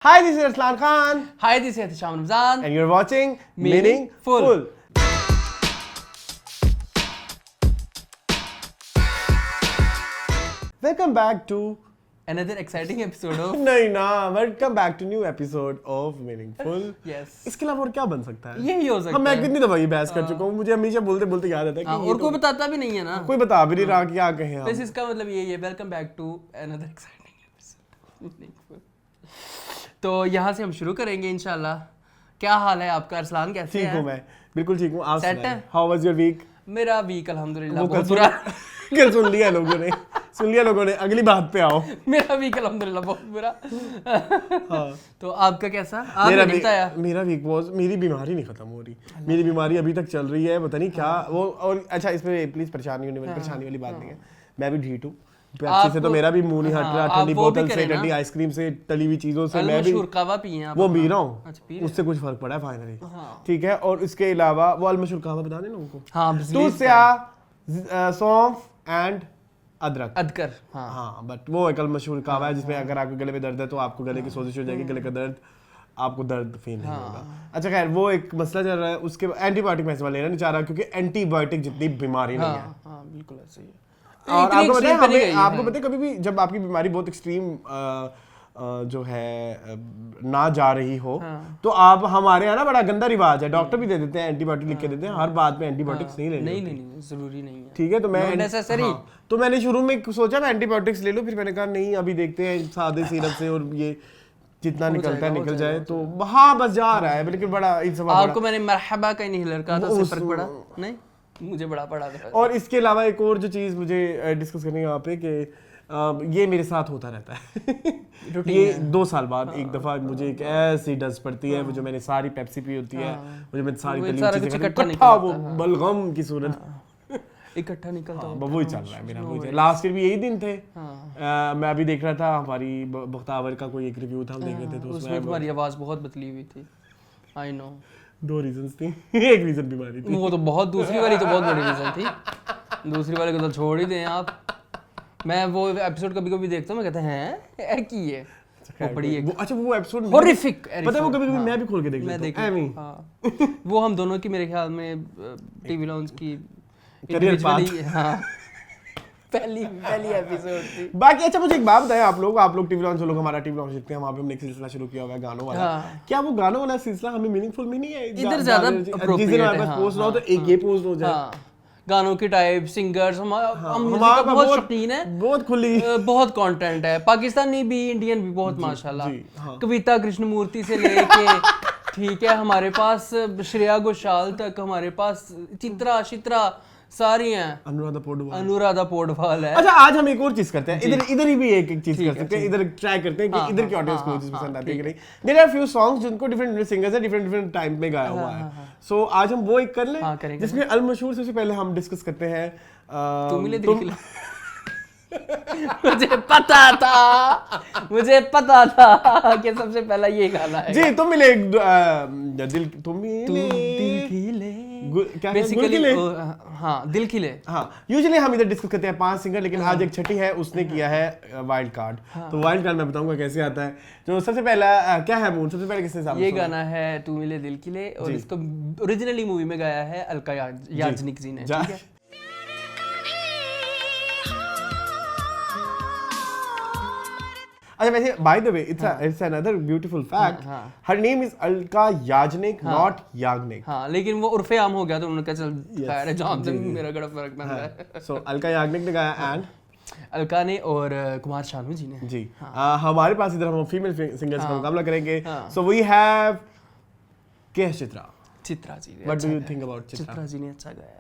Hi, this is Arslan Khan. Hi, this is Hisham Ramzan. And you're watching Meaningful. Welcome back to Another exciting episode of welcome back to new episode of Meaningful. Yes. इसके अलावा और क्या बन सकता है? यही हो सकता हम मैं है। कितनी दफा ये बहस कर चुका हूँ, मुझे हमेशा बोलते बोलते याद आता है कि और कोई बताता भी नहीं है ना। कोई बता भी नहीं रहा कि क्या कहें बस हम। इसका मतलब यही है, welcome back to another exciting episode. तो यहाँ से हम शुरू करेंगे इंशाल्लाह। क्या हाल है आपका अरसलान, कैसे ठीक हैं? हूँ मैं, बिल्कुल ठीक हूँ। आप Set सुनाएं, है? How was your week? मेरा वीक अल्हम्दुलिल्लाह वो बहुत कल बुरा। कल सुन लिया लोगों ने, अगली बात पे आओ। मेरा वीक अल्हम्दुलिल्लाह बहुत बुरा। हाँ। तो आपका कैसा? आपने नहीं बताया। मेरा वीक वाज, मेरी बीमारी नहीं खत्म हो रही, मेरी बीमारी अभी तक चल रही है, पता नहीं क्या वो। और अच्छा, इसमें प्लीज परेशानी होने वाली परेशानी वाली बात नहीं है, मैं भी ढीठ हूँ। पेप्सी से तो मेरा भी मुंह नहीं हट रहा, ठंडी बोतल से, ठंडी आइसक्रीम से, तली हुई चीजों से मैं भी कहवा पिए आप? वो पी रहा हूँ। अच्छा, पी उससे कुछ फर्क पड़ा है फाइनली। ठीक है, और इसके अलावा वो अलमशहूर कहवा बता देना उनको। हाँ, तुलसिया, सौंफ एंड अदरक। अदकर। हाँ, बट वो एक मशहूर कहवा है जिसमें अगर आपके गले में दर्द है तो आपको गले की सोजिश हो जाएगी, गले का दर्द, आपको दर्द फील नहीं होगा। अच्छा खैर, वो एक मसला चल रहा है, उसके एंटीबायोटिक मैं इस बार लेना नहीं चाह रहा क्योंकि एंटीबायोटिक जितनी बीमारी नहीं है। हाँ, बिल्कुल ऐसे ही है। और आपको पता है, आपको पता है कभी भी जब आपकी बीमारी बहुत एक्सट्रीम जो है ना जा रही हो, तो आप, हमारे यहाँ ना बड़ा गंदा रिवाज है, डॉक्टर भी दे देते हैं एंटीबायोटिक लिख के देते हैं, हर बात में एंटीबायोटिक्स नहीं लेनी। नहीं, जरूरी नहीं है। ठीक है, तो मैं नेसेसरी। तो मैंने शुरू में सोचा मैं एंटीबायोटिक्स ले लूं, फिर मैंने कहा नहीं, अभी देखते हैं सादे सिरप से, और ये जितना निकलता है निकल जाए। तो हाँ, बस जा रहा है, लेकिन बड़ा इस समय आपको मैंने मरहबा का इनहेलर कहा था, उससे फर्क पड़ा? नहीं, मुझे बड़ा पड़ा था। और इसके अलावा एक और जो चीज़ मुझे डिस्कस करनी है यहाँ पे कि ये मेरे साथ होता रहता है। ये 2 साल बाद एक दफा मुझे एक ऐसी डस्ट पड़ती है, जो मैंने सारी पेप्सी पी होती है, मुझे मैं सारी तली हुई चीजें इकट्ठा, वो बलगम की सूरत इकट्ठा निकलता है। वही चल रहा है मेरा। वही लास्ट ईयर भी यही दिन थे। मैं अभी देख रहा था, हमारी बख्तावर का कोई एक रिव्यू था, हम देख रहे थे, तो उसमें तुम्हारी आवाज बहुत बदली हुई थी। I know. 2 रीजंस थी। एक रीजन बीमारी थी, वो तो बहुत, दूसरी वाली तो बहुत बड़ी रीजन थी। दूसरी वाले को तो छोड़ ही दें आप। मैं वो एपिसोड कभी कभी देखता हूँ, मैं कहता हैं की है वो बड़ी एक अच्छा वो एपिसोड हॉरिफिक, पता है वो कभी-कभी मैं भी खोल के देख लेता हूं। हाँ, वो हम दोनों की मेरे ख्याल में टीवी लॉन्च की individually, हाँ, पहली एपिसोड थी। बाकी अच्छा, मुझे एक बात बताएं, आप लोग टीवी लॉन्च, लोग हमारा टीवी लॉन्च देखते हैं, वहाँ पे हमने एक सिलसिला शुरू किया हुआ है गानों वाला। क्या वो गानों वाला सिलसिला हमें मीनिंगफुल में नहीं है? इधर ज्यादा अप्रोप्रिएट है। पोस्ट ना हो तो एक ये पोस्ट हो जाए। गानों की टाइप, सिंगर्स, हम म्यूजिक का बहुत शौकीन है, बहुत खुली, बहुत कंटेंट है, पाकिस्तानी भी, इंडियन भी बहुत माशाल्लाह। कविता कृष्णमूर्ति से लेके ठीक है, हमारे पास श्रेया घोषाल तक, हमारे पास चित्रा सारी हैं, अनुराधा पौडवाल है। अच्छा, आज हम एक और चीज करते हैं, इधर ही भी एक चीज कर सकते हैं, इधर ट्राई करते हैं कि इधर की ऑडियंस को चीज पसंद आती है कि नहीं। देयर आर फ्यू सॉन्ग्स जिनको डिफरेंट सिंगर्स है डिफरेंट टाइम में गाया हुआ है। सो आज हम वो एक कर लें, जिसमें अलमशहूर सबसे पहले हम डिस्कस करते हैं मुझे पता था कि सबसे पहला ये गाना है। जी, तुम मिले दिल खिले। हाँ, यूजुअली हम इधर डिस्कस करते हैं 5 सिंगर, लेकिन आज एक छठी है, उसने किया है वाइल्ड कार्ड। तो वाइल्ड कार्ड मैं बताऊंगा कैसे आता है। जो सबसे पहला क्या है मूड, सबसे पहले किसने सामने? ये गाना है तू मिले दिल खिले, और इसको ओरिजिनली मूवी में गाया है अलका याज्ञनिक जी ने। ठीक है, अच्छा वैसे bye the way it's another beautiful fact, her name is Alka Yagnik, not Yagnik. हाँ, लेकिन वो उर्फे आम हो गया, तो उन्होंने कहा चल खैर है, जॉन से मेरा बड़ा फर्क बनता है। सो अलका याग्निक ने गाया, एंड अलका ने और कुमार शानू जी ने। जी, हमारे पास इधर हम फीमेल सिंगर्स का मुकाबला करेंगे। So we have Chitra ji. What do you think about Chitra ji ने अच्छा गाया।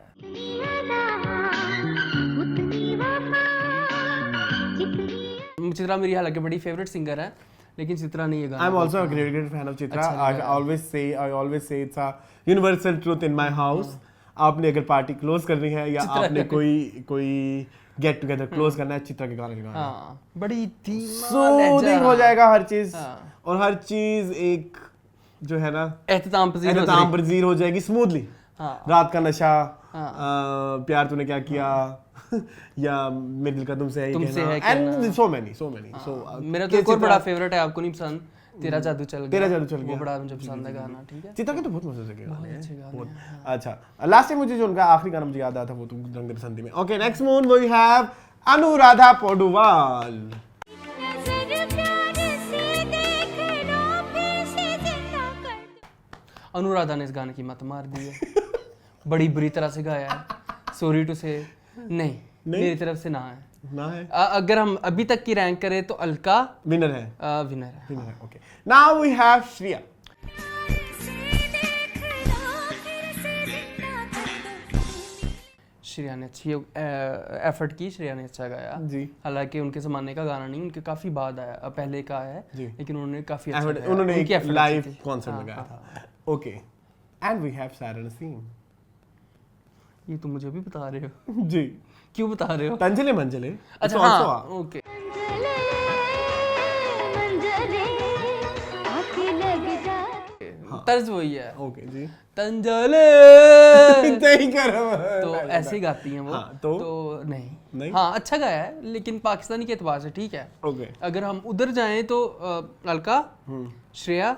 चित्रा मेरी हालांकि बड़ी फेवरेट सिंगर है, लेकिन चित्रा ने ये गाना, I am also a great fan of Chitra. I always say it's a universal truth in my house. आपने अगर पार्टी क्लोज करनी है या आपने कोई गेट टुगेदर क्लोज करना है, चित्रा के गाने गाना। हाँ, बड़ी सूदिंग हो जाएगा हर चीज, और हर चीज एक जो है ना एहतमाम पजीर हो जाएगी स्मूथली। रात का नशा, प्यार तूने क्या किया, या मेरे दिल का तुमसे है कहना, एंड सो मेनी सो मेरा तो एक और बड़ा फेवरेट है, आपको नहीं पसंद, तेरा जादू चल गया, तेरा जादू चल गया, वो बड़ा मुझे पसंद है गाना। ठीक है, चित्रा के तो बहुत मजे से गाने अच्छे हैं गाने बहुत। हैं। अच्छा, लास्ट टाइम मुझे जो उनका आखिरी गाना मुझे याद आया था वो तुम रंग बसंती में। Okay, next moon we have Anuradha Paudwal. Anuradha ने इस गाने की मत मार दी है, बड़ी बुरी तरह से गाया है। सॉरी टू से नहीं, मेरी तरफ से ना है, ना है। अगर हम अभी तक की रैंक करें तो अलका विनर है, विनर है। विनर है। Okay, now we have Shreya. Shreya ने अच्छी एफर्ट की, श्रेया ने अच्छा गाया जी। हालांकि उनके ज़माने का गाना नहीं, उनके काफ़ी बाद आया, पहले का है जी। लेकिन उन्होंने काफ़ी अच्छा गाया। उन्होंने उनकी एक effort लाइव अच्छी थी। कॉन्सर्ट में गाया था। ओके, एंड वी हैव सारा नसीम। ये तुम मुझे भी बता रहे हो? जी, क्यों बता रहे हो? तंजले मंजले। अच्छा हाँ, ओके। तर्ज वही है। ओके जी, तंजले सही कर तो ऐसे ही गाती हैं वो। हाँ, तो नहीं हाँ, अच्छा गाया है लेकिन पाकिस्तानी के एतबार से ठीक है। ओके, अगर हम उधर जाएं तो Alka, Shreya,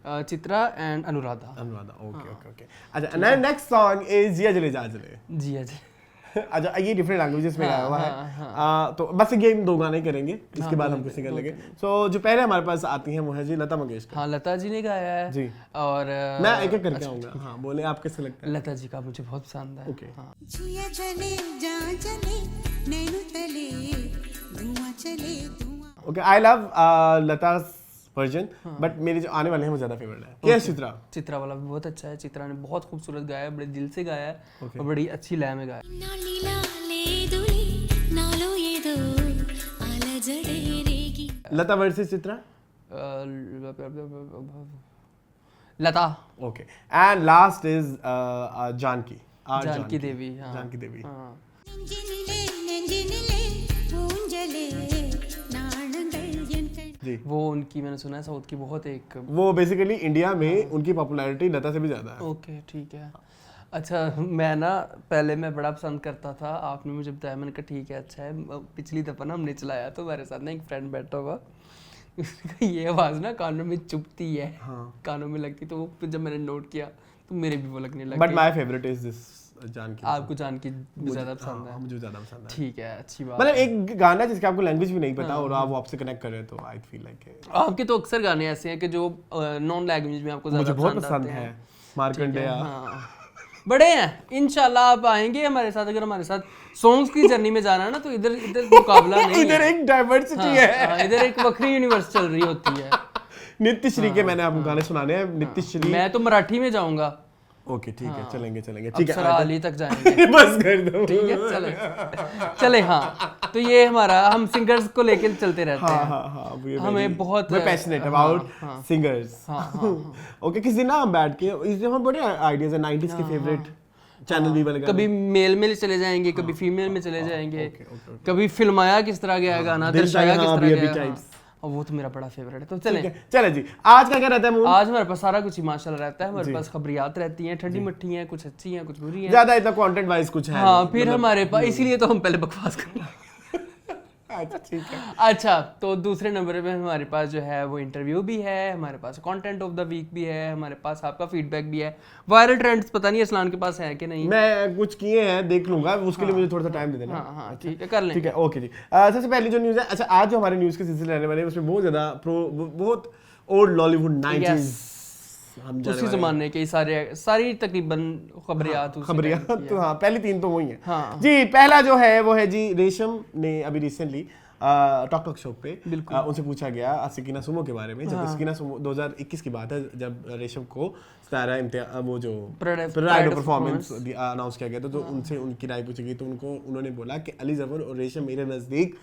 Chitra and Anuradha. Okay okay okay. अच्छा, नेक्स्ट सॉन्ग इज जिया जले जा जले। जी जी। अच्छा, ये डिफरेंट लैंग्वेजेस में गाया हुआ है। तो बस ये हम 2 गाने करेंगे, इसके बाद हम कुछ कर लेंगे। सो जो पहले हमारे पास आती हैं वो है जी लता मंगेशकर। हाँ, लता जी ने गाया है जी। और मैं एक एक करके आऊंगा। हाँ, बोले आप कैसे लगता है? लता जी का मुझे बहुत पसंद है। ओके, हाँ। जिया चले जा चले नैनो तले धुआं चले धुआं। Okay, I love Lata version, but मेरे जो आने वाले हैं वो ज्यादा फेवरेट है। यस, चित्रा। चित्रा वाला भी बहुत अच्छा है। चित्रा ने बहुत खूबसूरत गाया है, बड़े दिल से गाया है और बड़ी अच्छी लय में गाया। Lata versus Chitra. Lata. Okay, and last is Janaki. Janaki Devi. हाँ, जानकी देवी। हाँ। जी, वो उनकी मैंने सुना है साउथ की बहुत एक। वो बेसिकली इंडिया में उनकी पॉपुलैरिटी लता से भी ज्यादा है। ओके, ठीक है। अच्छा, मैं ना पहले मैं बड़ा पसंद करता था, आपने मुझे बताया, मैंने कहा ठीक है अच्छा है। पिछली दफ़ा ना हमने चलाया तो मेरे साथ ना एक फ्रेंड बैठा हुआ, ये आवाज़ ना कानों में चुभती है। हाँ। कानों में लगती, तो वो जब मैंने नोट किया तो मेरे भी वो लगने लगी। But my favourite is this Janaki. आपको जानकी ज़्यादा पसंद है? मुझे ज्यादा पसंद है। ठीक है, अच्छी बात। मतलब एक गाना जिसका आपको लैंग्वेज भी नहीं पता और आप वो आपसे कनेक्ट कर रहे हो तो आई फील लाइक आपके तो अक्सर गाने ऐसे हैं कि जो नॉन लैंग्वेज में आपको मुझे ज़्यादा बहुत पसंद पसंद आते है। हैं। मार्कंडेया। हाँ, बड़े हैं। इंशाल्लाह आप आएंगे हमारे साथ। अगर हमारे साथ सॉन्ग्स की जर्नी में जाना है ना तो इधर इधर मुकाबला नहीं इधर है। एक डाइवर्सिटी हाँ, है। हाँ, इधर एक वक्री यूनिवर्स चल रही होती है। नित्य श्री के मैंने आपको गाने सुनाने हैं। नित्य श्री। मैं तो मराठी में जाऊंगा। ओके, ठीक है, चलेंगे ठीक है। अप्सरा अली तक जाएंगे। बस कर दो। ठीक है, चले हाँ। तो ये हमारा, हम सिंगर्स को लेकर चलते रहते हैं। हाँ, हमें बहुत पैशनेट अबाउट सिंगर्स। हाँ। ओके, किसी ना हम बैठ के इसमें हम बड़े आइडियाज है 90s के फेवरेट चैनल भी बन गए। कभी मेल में चले जाएंगे, कभी फीमेल में चले जाएंगे, कभी फिल्माया किस तरह गया गाना, दर्शाया किस तरह गया। और वो तो मेरा बड़ा फेवरेट है। तो चले जी, आज क्या रहता है मूड? आज हमारे पास सारा कुछ ही माशाल्लाह रहता है। हमारे पास खबरियात रहती हैं, ठंडी मट्ठी हैं, कुछ अच्छी हैं, कुछ बुरी हैं। ज्यादा इतना कंटेंट वाइज कुछ है। हाँ, फिर हमारे पास, इसीलिए तो हम पहले बकवास कर। अच्छा, ठीक है। अच्छा, तो दूसरे नंबर पे हमारे पास जो है वो इंटरव्यू भी है, हमारे पास कंटेंट ऑफ द वीक भी है, हमारे पास आपका फीडबैक भी है। वायरल ट्रेंड्स पता नहीं असलान के पास है कि नहीं। मैं कुछ किए हैं, देख लूंगा, उसके लिए मुझे थोड़ा सा टाइम दे देना। हाँ, ठीक है, कर लेंगे। ठीक है, ओके जी। सबसे पहली जो न्यूज़ है, अच्छा आज जो हमारे न्यूज़ के सिलसिले रहने वाले हैं उसमें बहुत ज़्यादा बहुत ओल्ड लॉलीवुड 90s हम उसी ज़माने के सारी तकरीबन खबरियात तो हाँ, पहली 3 तो वही है। हाँ। जी, पहला जो है वो है जी, रेशम ने अभी रिसेंटली टॉक शो पे उनसे पूछा गया सकीना सुमो के बारे में। जब सकीना सुमो 2021 की बात है, जब रेशम को सितारा वो जो प्राइड परफॉर्मेंस अनाउंस किया गया था, तो उनसे उनकी राय पूछी गई, तो उन्होंने बोला कि अली जफर और रेशम मेरे नज़दीक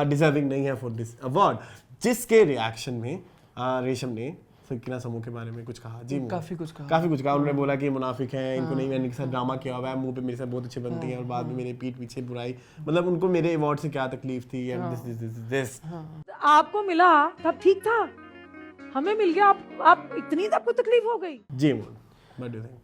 डिजर्विंग नहीं है फॉर दिस अवार्ड। जिसके रिएक्शन में रेशम ने सकीना समूह के बारे में कुछ कहा। जी, काफी कुछ कहा। उन्होंने बोला कि मुनाफिक हैं, इनको नहीं, मैंने इनके साथ ड्रामा किया हुआ है, मुंह पे मेरे साथ बहुत अच्छे बनती हैं और बाद में मेरे पीठ पीछे बुराई, मतलब उनको मेरे अवार्ड से क्या तकलीफ थी एंड दिस। आपको मिला तब ठीक था, हमें मिल गया आप इतनी आपको तकलीफ हो गई। जी, व्हाट डू यू थिंक?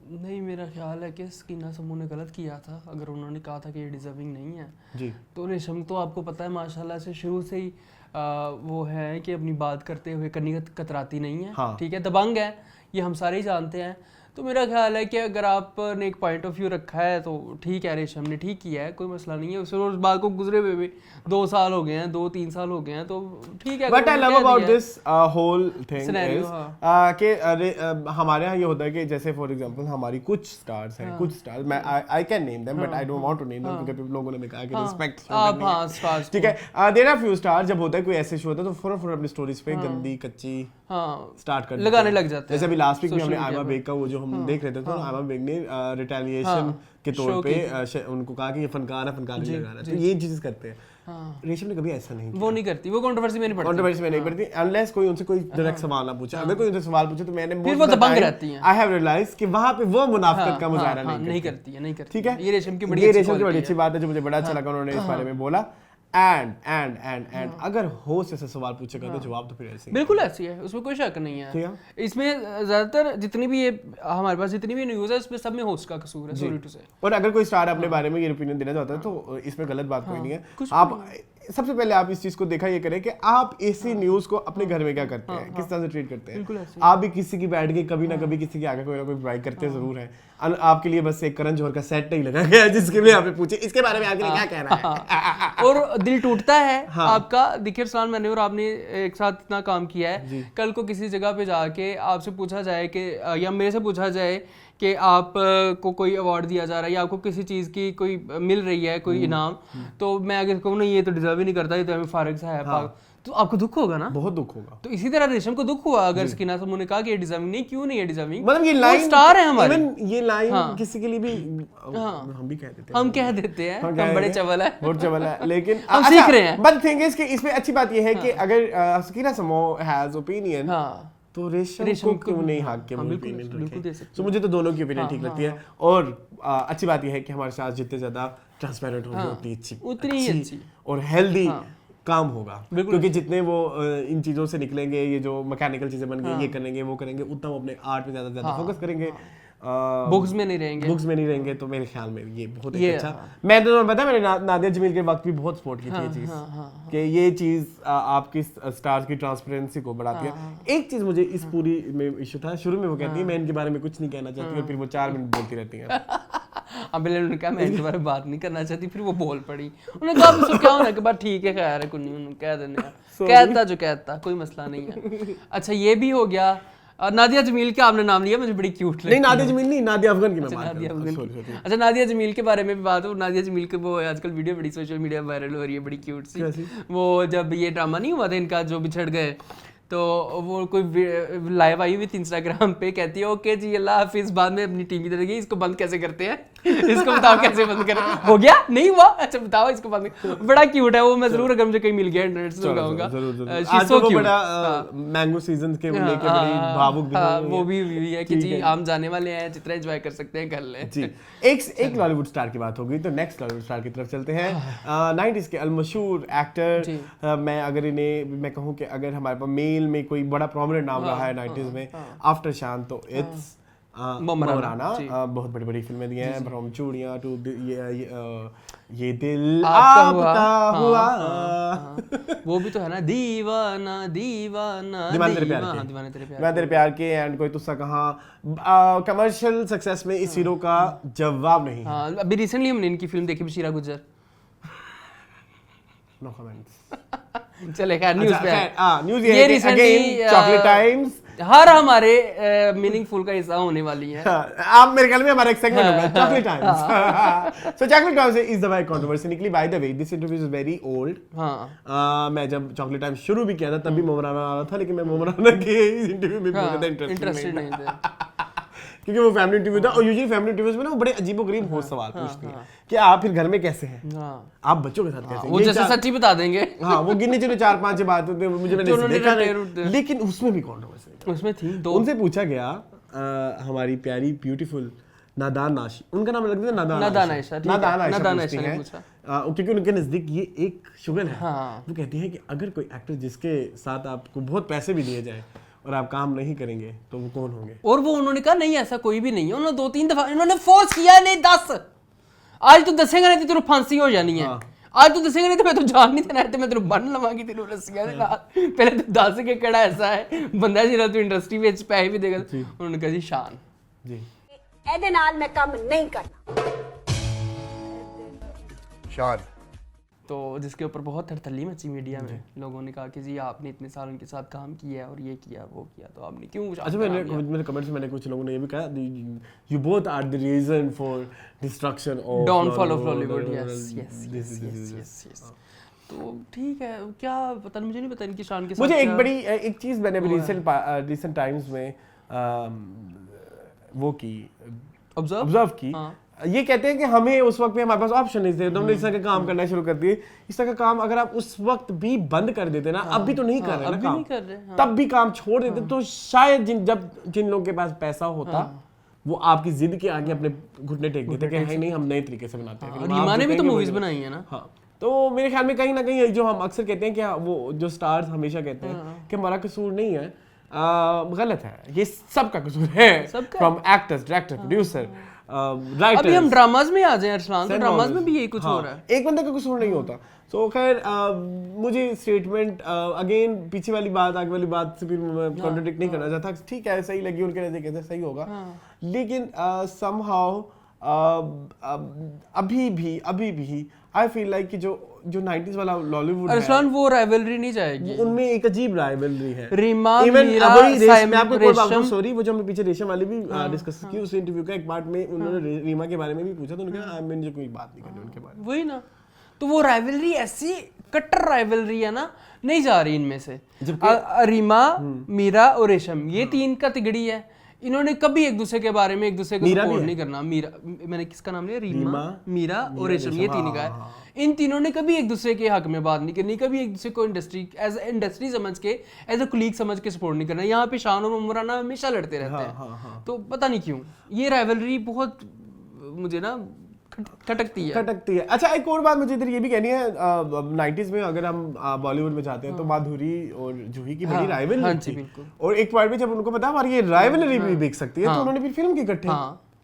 नहीं, मेरा ख्याल है कि स्कीना समूह ने गलत किया था अगर उन्होंने कहा था कि ये डिजर्विंग नहीं है जी। तो रेशम तो आपको पता है माशाल्लाह से शुरू से ही वो है कि अपनी बात करते हुए कहीं कतराती नहीं है। हाँ। ठीक है, दबंग है, ये हम सारे ही जानते हैं। तो मेरा ख्याल है कि अगर आपने एक पॉइंट ऑफ व्यू रखा है तो ठीक है, रेशम ने ठीक किया है, कोई मसला नहीं है। उस बात को गुजरे हुए भी 2 साल हो गए हैं, 2-3 साल हो गए हैं, तो ठीक है। But I love about this whole thing Scenario, कि हमारे यहाँ ये होता है कि जैसे फॉर एग्जांपल हमारी कुछ स्टार्स हैं, कुछ स्टार्स मैं I can name them but I don't want to name them क्योंकि लोगों ने कहा कि रिस्पेक्ट आप हाँ स्टार्स ठीक है। देयर आर फ्यू स्टार्स जब होता है कोई ऐसे शो होता है तो फौरन अपनी स्टोरीज पे गंदी कच्ची स्टार्ट कर लगाने लग जाते हैं। जैसे अभी लास्ट वीक में हमने आयमा बेग का वो जो हम देख रहे थे तो आयमा बेग ने रिटेलिएशन के तौर पे उनको कहा कि ये फनकार है, फनकार नहीं लगाना, तो ये चीजें करते हैं। रेशम ने कभी ऐसा नहीं वो नहीं करती, वो कंट्रोवर्सी में नहीं पड़ती। कंट्रोवर्सी में नहीं पड़ती अनलेस कोई उनसे कोई डायरेक्ट सवाल ना पूछे। अगर कोई उनसे सवाल पूछे तो मैंने फिर वो दबंग रहती हैं। आई हैव रियलाइज कि वहां पे वो मुनाफिकत का मुजाहरा नहीं करती है। ठीक है, ये रेशम की बड़ी अच्छी बात है जो मुझे बड़ा अच्छा लगा उन्होंने इस बारे में बोला। एंड अगर होस्ट ऐसे सवाल पूछेगा तो जवाब तो फिर ऐसे ही बिल्कुल ऐसी है, उसमें कोई शक नहीं है। इसमें ज्यादातर जितनी भी ये हमारे पास जितनी भी न्यूज़ है उसमें सब में होस्ट का कसूर है, सॉरी टू से। और अगर कोई स्टार अपने बारे में ये ओपिनियन देना चाहता है तो इसमें गलत बात कोई नहीं है। आप सबसे पहले आप इस चीज को देखा ये करें कि आप इसी न्यूज को अपने घर में क्या करते हैं, किस तरह से ट्रीट करते हैं। आप भी किसी की बैठ के कभी ना कभी किसी के आगे कोई ना कोई बुराई करते जरूर है। आपके लिए बस एक करण जौहर का सेट नहीं लगा गया जिसके लिए आप पूछे इसके बारे में आपके लिए क्या कहना है। और दिल टूटता है आपका। देखिए सलाम, मैंने और आपने एक साथ इतना काम किया है, कल को किसी जगह पे जाके आपसे पूछा जाए कि या मेरे से पूछा जाए कि आप को कोई अवार्ड दिया जा रहा है या आपको किसी चीज़ की कोई मिल रही है कोई इनाम, तो मैं अगर कहूँ नहीं ये तो डिजर्व ही नहीं करता, ये तो हमें फारिग सा है पाक, तो आपको दुख होगा ना, बहुत दुख होगा। तो इसी तरह रेशम को दुख हुआ अगर स्कीना समूह ने कहा कि ये डिजर्विंग नहीं, क्यों नहीं है डिजर्विंग, मतलब ये लाइन स्टार है हमारे, ये लाइन किसी के लिए भी हम भी कह देते हैं हम बड़े चवल है, बहुत चवल है, लेकिन हम सीख रहे हैं। बट थिंग इज कि इसमें अच्छी बात ये है कि अगर स्कीना समूह हैज ओपिनियन तो रेशम को क्यों नहीं हक के ओपिनियन रखे। सो मुझे तो दोनों की ओपिनियन ठीक लगती है। और अच्छी बात यह है कि हमारे साथ जितने ज्यादा ट्रांसपेरेंट होंगे उतनी ही अच्छी और हेल्दी काम होगा, क्योंकि जितने वो इन चीजों से निकलेंगे, ये जो मैकेनिकल चीजें बन गई ये करेंगे वो करेंगे, उतना वो अपने आर्ट पे ज्यादा फोकस करेंगे, बुक्स में नहीं रहेंगे। तो मेरे ख्याल में ये बहुत अच्छा। मैं तो पता मैंने नादिया जमील के वक्त भी बहुत सपोर्ट की थी ये चीज कि ये चीज आपकी स्टार्स की ट्रांसपेरेंसी को बढ़ाती है। एक चीज मुझे इस पूरी में इशू था, शुरू में वो कहती है मैं इनके बारे में कुछ नहीं कहना चाहती और फिर वो 4 मिनट बोलती रहती है। अब उन्होंने कहा मैं इनके बारे में बात नहीं करना चाहती, फिर वो बोल पड़ी। उन्होंने कहा अब क्या होना कि बात ठीक है, खैर है कुछ नहीं, कह देने कहता जो कहता, कोई मसला नहीं है। अच्छा ये भी हो गया। नादिया जमील का आपने नाम लिया, मुझे बड़ी क्यूट लगी। नहीं नादिया जमील नहीं, नादिया अफगान की मैं बात नादिया कर रहा हूं। अच्छा नादिया जमील के बारे में भी बात हो। नादिया जमील के वो आजकल वीडियो बड़ी सोशल मीडिया वायरल हो रही है, बड़ी क्यूट सी। वो जब ये ड्रामा नहीं हुआ था इनका जो बिछड़ गए, तो वो कोई लाइव आई हुई थी इंस्टाग्राम पे, कहती है ओके जी अल्लाह हाफिज, बाद में अपनी टीम की तरह गई, इसको बंद कैसे करते हैं इसको बताओ कैसे बंद करें। हो गया नहीं हुआ, अच्छा बताओ इसको बंद। बड़ा क्यूट है वो, मैं जरूर अगर मुझे कहीं मिल गया इंटरनेट से लगाऊंगा। आज तो बड़ा मैंगो सीजन के लेके बड़ी भावुक दिन वो भी हुई है कि जी आम जाने वाले हैं, जितना एंजॉय कर सकते हैं कर लें जी। एक लॉलीवुड स्टार की बात हो गई तो नेक्स्ट लॉलीवुड स्टार की तरफ चलते हैं। 90s के अलमशहूर एक्टर, मैं अगर इन्हें मैं कहूं कि अगर हमारे पास मेल में कोई बड़ा प्रोमिनेंट नाम रहा है 90s में आफ्टर शान, तो इट्स मोमराना। बहुत बड़ी बड़ी फिल्में दी हैं, भ्रम चूड़ियां टू ये दिल आपका हुआ, वो भी तो है ना, दीवाना दीवाना दीवाने तेरे प्यार के एंड कोई तुस्सा कहाँ। कमर्शियल सक्सेस में इस हीरो का जवाब नहीं। अभी रिसेंटली हमने इनकी फिल्म देखी बशीरा गुजर, नो कमेंट्स। चले खैर न्यूज़ पे न्यूज़ ये रिसेंटली चॉकलेट टाइम्स हर हमारे मीनिंगफुल का हिस्सा होने वाली है। आप मेरे ख्याल में हमारा एक सेगमेंट होगा chocolate times. So chocolate times is the why controversy निकली। By the way this interview is very old. मैं जब चॉकलेट टाइम्स शुरू भी किया था तब भी मोमराना आ रहा था, लेकिन मैं मोमराना के इंटरव्यू में बहुत ज्यादा इंटरेस्टेड नहीं था क्योंकि वो फैमिली इंटरव्यू था। और यूजुअली फैमिली इंटरव्यूज में ना वो बड़े अजीबोगरीब होस्ट सवाल पूछती है कि आप फिर घर में कैसे हैं, आप बच्चों के साथ कैसे हैं, वो जैसे सच्ची बता देंगे। हाँ वो गिनने चले 4-5 बात होते हैं, मुझे मैंने देखा नहीं, लेकिन उसमें भी कंट्रोवर्सी उसमें थी। उनसे पूछा गया हमारी प्यारी ब्यूटीफुल नादान नाशी, उनका नाम लगता है नादान आयशा है क्योंकि उनके नजदीक ये एक शुगर है। वो कहती है कि अगर कोई एक्टर जिसके साथ आपको बहुत पैसे भी दिए जाए और आप काम नहीं करेंगे तो वो कौन होंगे? और वो उन्होंने कहा नहीं ऐसा कोई भी नहीं है, उन्होंने 2-3 दफा इन्होंने फोर्स किया, नहीं 10 आज तू दसेगा नहीं तो तेरे फांसी हो जानी है, आज तू दसेगा नहीं तो मैं तो जान नहीं देना, मैं तेरे बन लवांगी तेरे रस्सियां दे नाल, पहले तू दस के केड़ा ऐसा है बंदा जिहड़ा तू इंडस्ट्री विच पैसे भी देगा। उन्होंने कहा जी शान जी ਇਹਦੇ ਨਾਲ मैं काम नहीं करना। शान तो जिसके ऊपर बहुत हड़तली मची मीडिया में, लोगों ने कहा कि जी आपने इतने साल उनके साथ काम किया है और ये किया वो किया, तो आपने क्यों? अच्छा, मेरे कमेंट्स में कुछ लोगों ने ये भी कहा you both are the reason for destruction of downfall of Hollywood. Yes तो ठीक है, क्या पता मुझे नहीं पता इनकी शान के साथ। मुझे एक बड़ी एक चीज मैंने रिसेंट टाइम्स में वो की ऑब्जर्व की। ये कहते हैं कि हमें उस वक्त में हमारे पास ऑप्शन नहीं थे, तो हमने इस तरह का काम करना शुरू कर दिए। इस तरह का काम अगर आप उस वक्त भी बंद कर देते ना, अब भी तो नहीं कर रहे ना काम, तब भी काम छोड़ देते तो शायद जिन लोगों के पास पैसा होता वो आपकी जिद के आगे अपने घुटने टेक देते कि है नहीं हम नए तरीके से बनाते हैं। रीमा ने भी तो मूवीज बनाई है ना। हाँ, तो मेरे ख्याल में कहीं ना कहीं जो हम अक्सर कहते हैं कि वो जो स्टार्स हमेशा कहते हैं कि हमारा कसूर नहीं है, गलत है, ये सबका कसूर है, from actors, director, producer, writers. अभी हम ड्रामास में आ जाएं अरसलान, तो ड्रामास में भी यही कुछ हो रहा है, एक बंदे का कसूर नहीं होता। तो खैर मुझे स्टेटमेंट अगेन पीछे वाली बात आगे वाली बात से फिर मैं कॉन्ट्रडिक्ट नहीं करना चाहता, ठीक है सही लगी उनके नजर कहते सही होगा, लेकिन समहाउ अभी भी आई फील लाइक कि जो 90s वाला लॉलीवुड है अरसलान, वो राइवलरी नहीं जाएगी, उनमें एक अजीब राइवलरी है। रीमा, मीरा, मैं आपको कोई बात बताऊं, सॉरी, वो जो हमने पीछे रेशम वाली भी डिस्कस की, उस इंटरव्यू का एक पार्ट में उन्होंने रीमा के बारे में भी पूछा, तो उन्होंने कहा मुझे कोई बात नहीं करनी उनके बारे में। वही ना, तो वो राइवलरी ऐसी कट्टर राइवलरी है ना, नहीं जा रही इनमें से। रीमा, मीरा और रेशम, ये तीन का तिगड़ी है, इन्होंने कभी एक दूसरे के बारे में एक दूसरे को सपोर्ट नहीं करना। मीरा, मैंने किसका नाम लिया? रीमा, मीरा और रेशम, ये तीन का है। इन तीनों ने कभी एक दूसरे के हक में बात नहीं करनी, कभी एक दूसरे को इंडस्ट्री समझ के, एज अ कुलीग समझ के सपोर्ट नहीं करना। यहाँ पे शान और उमराना हमेशा लड़ते रहते हैं, तो पता नहीं क्यों ये राइवलरी बहुत मुझे ना खटकती है। अच्छा, एक और बात मुझे इधर ये भी कहनी है, 90s में अगर हम बॉलीवुड में जाते हैं तो माधुरी और जूही की बड़ी राइवलरी थी, और एक पॉइंट पे जब उनको पता हमारी ये राइवलरी भी बिक सकती है, तो उन्होंने फिर फिल्म की इकट्ठे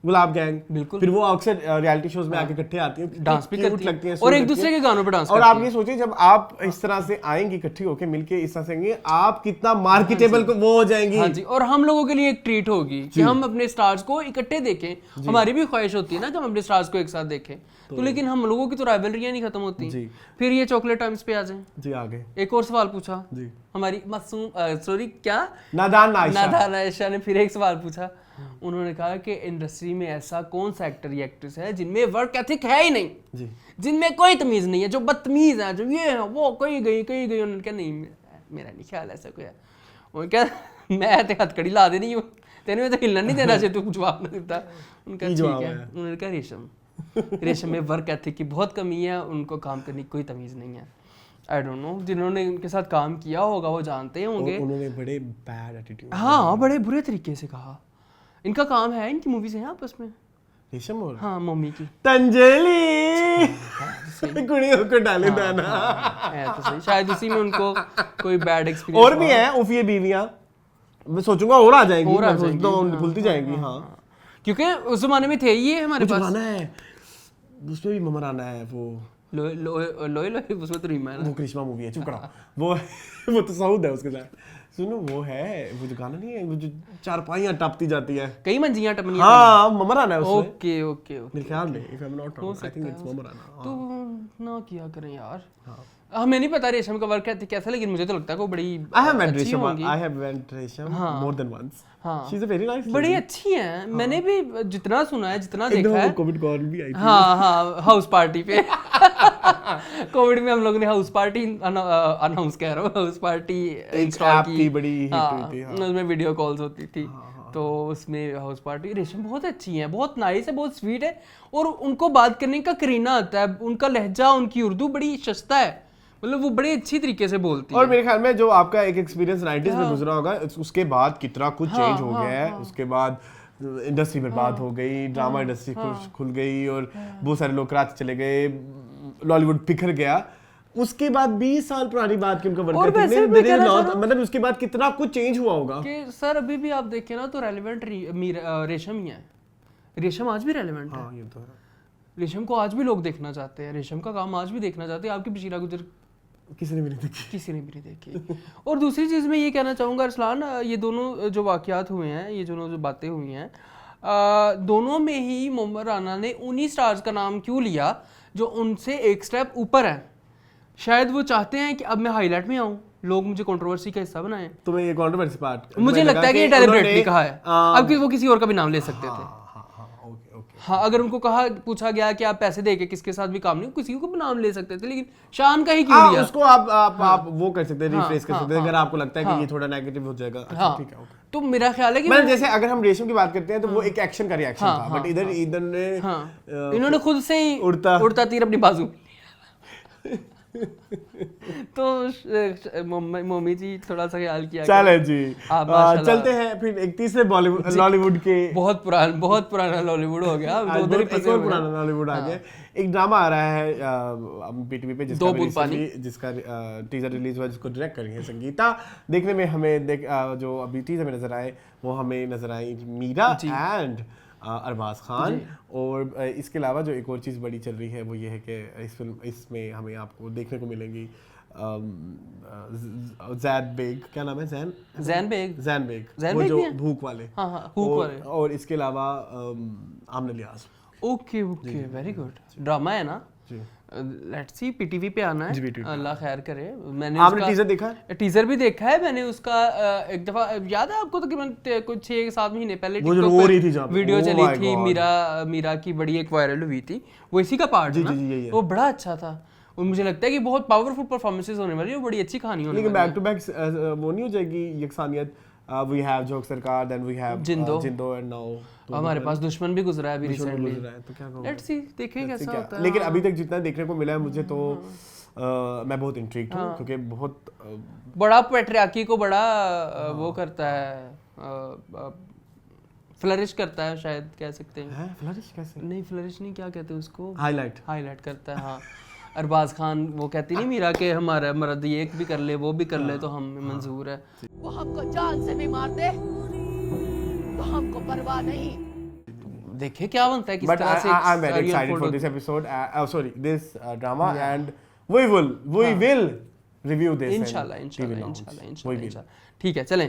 गुलाब गैंग, बिल्कुल, फिर वो अक्सर रियलिटी शोज में आके इकट्ठे आती हैं, डांस भी करती हैं और एक दूसरे के गानों पे डांस करती हैं। और आप ये सोचिए जब आप इस तरह से आएंगी इकट्ठी होके मिलके इस तरह से आएंगे, आप कितना मार्केटेबल वो हो जाएंगी। हाँ जी, और हम लोगों के लिए एक ट्रीट होगी कि हम अपने स्टार्स को इकट्ठे देखें। हमारी भी ख्वाहिश होती है ना कि हम अपने स्टार्स को एक साथ देखें, तो लेकिन हम लोगों की तो राइवलरियां नहीं खत्म होती। फिर ये चॉकलेट टाइम्स पे आ जाए जी, आगे एक और सवाल पूछा जी, हमारी मासूम सॉरी क्या नादान आयशा ने फिर एक सवाल पूछा। उन्होंने कहा कि इंडस्ट्री में ऐसा कौन सा एक्टर या एक्ट्रेस है जिनमें वर्क एथिक है ही नहीं जी, जिनमें कोई तमीज नहीं है, जो बदतमीज है, जो ये है वो कहीं गई। उन्होंने कहा नहीं, मेरा नहीं ख्याल ऐसा कोई है। उन्होंने कहा मैं तो हथकड़ी ला देनी हूँ, तेने में तो हिलना नहीं देना चाहिए, तू जवाब नहीं देता। उनका ठीक है। उन्होंने कहा रेशम में वर्क एथिक की बहुत कमी है, उनको काम करने की कोई तमीज नहीं है। आई डोंट नो, जिन्होंने उनके साथ काम किया होगा वो जानते होंगे। उन्होंने बड़े बैड एटीट्यूड, हाँ, बड़े बुरे तरीके से कहा। इनका काम है, इनकी मूवीज हैं आपस में, रेशम और हाँ मम्मी की तंजलि कुड़ियों को डाले दाना है तो सही, शायद उसी में उनको कोई बैड एक्सपीरियंस। और भी हैं उफिया बीवियां, मैं सोचूंगा और आ जाएंगी, तो खुलती जाएंगी। हाँ, क्योंकि उस जमाने में थे ये हमारे पास। गाना है उसमें भी ममराना है, वो लोए उसमें तो रीमा है ना, वो करिश्मा मूवी है, चुप करा, वो तो साउथ है उसके साथ। सुनो वो है, वो जो गाना नहीं है, वो जो चारपाइयां टपती जाती है, कई मंजियां टपनी, हाँ ममराना है उसमें। ओके मेरे ख्याल में, if I am not wrong, I think it's ममराना। तो ना किया करें यार, हमें नहीं पता रेशम का वर्क कैसा, लेकिन मुझे तो लगता है वो बड़ी I have met Resham more than once. She's a very nice lady. बड़ी अच्छी हैं, मैंने भी जितना सुना है, जितना देखा है। कोविड कॉल भी आई थी। हाँ, हाउस पार्टी पे कोविड में हम लोगों ने हाउस पार्टी अनाउंस कह रहा हूँ, हाउस पार्टी इंस्टॉल की, बड़ी हिट हुई थी। उसमें वीडियो कॉल्स होती थी, तो उसमें हाउस पार्टी। रेशम बहुत अच्छी है, बहुत नाइस है, बहुत स्वीट है, और उनको बात करने का करीना आता है, उनका लहजा, उनकी उर्दू बड़ी सस्ता है, मतलब वो बड़े अच्छी तरीके से बोलती है। और मेरे ख्याल में जो आपका एक एक्सपीरियंस 90s में गुजरा होगा, उसके बाद कितना कुछ चेंज हो गया है। उसके बाद इंडस्ट्री बर्बाद हो गई, ड्रामा इंडस्ट्री खुल गई, और बहुत सारे लोग कराची चले गए, लॉलीवुड बिखर गया। उसके बाद 20 साल पुरानी बात की उनका और वर्कर वैसे भी कहना चाह रहा हूं मतलब उसके बाद कितना कुछ चेंज हुआ होगा कि सर अभी भी आप देखें ना तो रेलेवेंट रेशम ही है। रेशम आज भी रेलेवेंट है। हाँ ये तो है। रेशम को आज भी लोग देखना चाहते हैं, रेशम का काम आज भी देखना चाहते हैं। आपकी बशीरा गुजर किसी ने भी नहीं देखी। किसी ने भी नहीं देखी। और दूसरी चीज़ मैं ये कहना चाहूँगा अरसलान, ये दोनों जो वाक़यात हुए हैं, ये दोनों जो बातें हुई हैं, दोनों में ही मोहम्मद राना ने उन्हीं स्टार्स का नाम क्यों लिया जो उनसे एक स्टेप ऊपर है। शायद वो चाहते हैं कि अब मैं हाईलाइट में आऊँ, लोग मुझे कंट्रोवर्सी का हिस्सा बनाएं। तुम्हें ये कंट्रोवर्सी पार्ट मुझे लगता है कि ये डेलिब्रेटली कहा है। अब वो किसी और का भी नाम ले सकते थे। हाँ, अगर उनको पूछा गया कि आप पैसे देके किसके साथ भी काम नहीं, किसी को भी नाम ले सकते थे, लेकिन शान का ही क्यों लिया? उसको आप वो कर सकते हैं, रिफ्रेश कर सकते हैं अगर आपको लगता है कि ये थोड़ा नेगेटिव हो जाएगा। अच्छा ठीक है, तो मेरा ख्याल है कि मतलब जैसे अगर हम रेशम की बात करते हैं तो वो एक एक्शन का रिएक्शन था, बट इधर ने इन्होंने खुद से ही उड़ता तीर अपनी बाजू तो मम्मी जी थोड़ा सा ख्याल किया। चले जी चलते हैं फिर एक तीसरे बॉलीवुड लॉलीवुड के बहुत पुराना लॉलीवुड हो गया, उधर ही फंसे हुए पुराना लॉलीवुड आ गया। एक ड्रामा आ रहा है पीटीवी पे जिसका टीजर रिलीज हुआ, जिसको डायरेक्ट करी है संगीता। देखने में हमें जो अभी टीजर में नजर आए वो हमें नजर आई मीरा एंड अरबाज खान। और इसके अलावा जो एक और चीज़ बड़ी चल रही है वो ये है कि इसमें हमें आपको देखने को मिलेंगी जैद बेग, क्या नाम है? जैन बेग वो जो भूख वाले। और इसके अलावा Amna Ilyas. Okay very good. Drama है ना? लेट्स सी, पीटीवी पे आना है, अल्लाह खैर करे। मैंने आपने टीजर देखा है? टीजर भी देखा है मैंने उसका। एक दफा याद है आपको, तकरीबन कुछ 6-7 महीने पहले वीडियो चली थी, मीरा की बड़ी एक वायरल हुई थी, वो इसी का पार्ट है ना? वो बड़ा अच्छा था और मुझे लगता है कि बहुत पावरफुल परफॉर्मेंसेस होने वाली है, बड़ी अच्छी कहानी होने वाली है। लेकिन बैक टू बैक वो नहीं हो जाएगी यकसानियत? we have जोक सरकार, then we have जिंदो and now हमारे पास दुश्मन भी गुजरा है अभी रिसेंटली। तो क्या कहूं, लेट्स सी, देखें कैसा होता है। लेकिन अभी तक जितना देखने को मिला है मुझे तो मैं बहुत इंट्रिग्ड हूं, क्योंकि बहुत बड़ा पैट्रियार्की को बड़ा वो करता है, फ्लरिश करता है, शायद कह सकते हैं। फ्लरिश कैसे? नहीं, फ्लरिश नहीं, क्या कहते हैं उसको? हाईलाइट करता है। हाँ, अरबाज खान वो कहती नहीं मीरा के हमारा मर्द ये भी कर ले वो भी कर ले तो हम मंजूर है। वो हमको जान से भी मार दे तो हमको परवाह नहीं। देखिए क्या बनता है किस तरह से। I'm very excited for this episode, this drama, and we will review this इंशाल्लाह। ठीक है, चले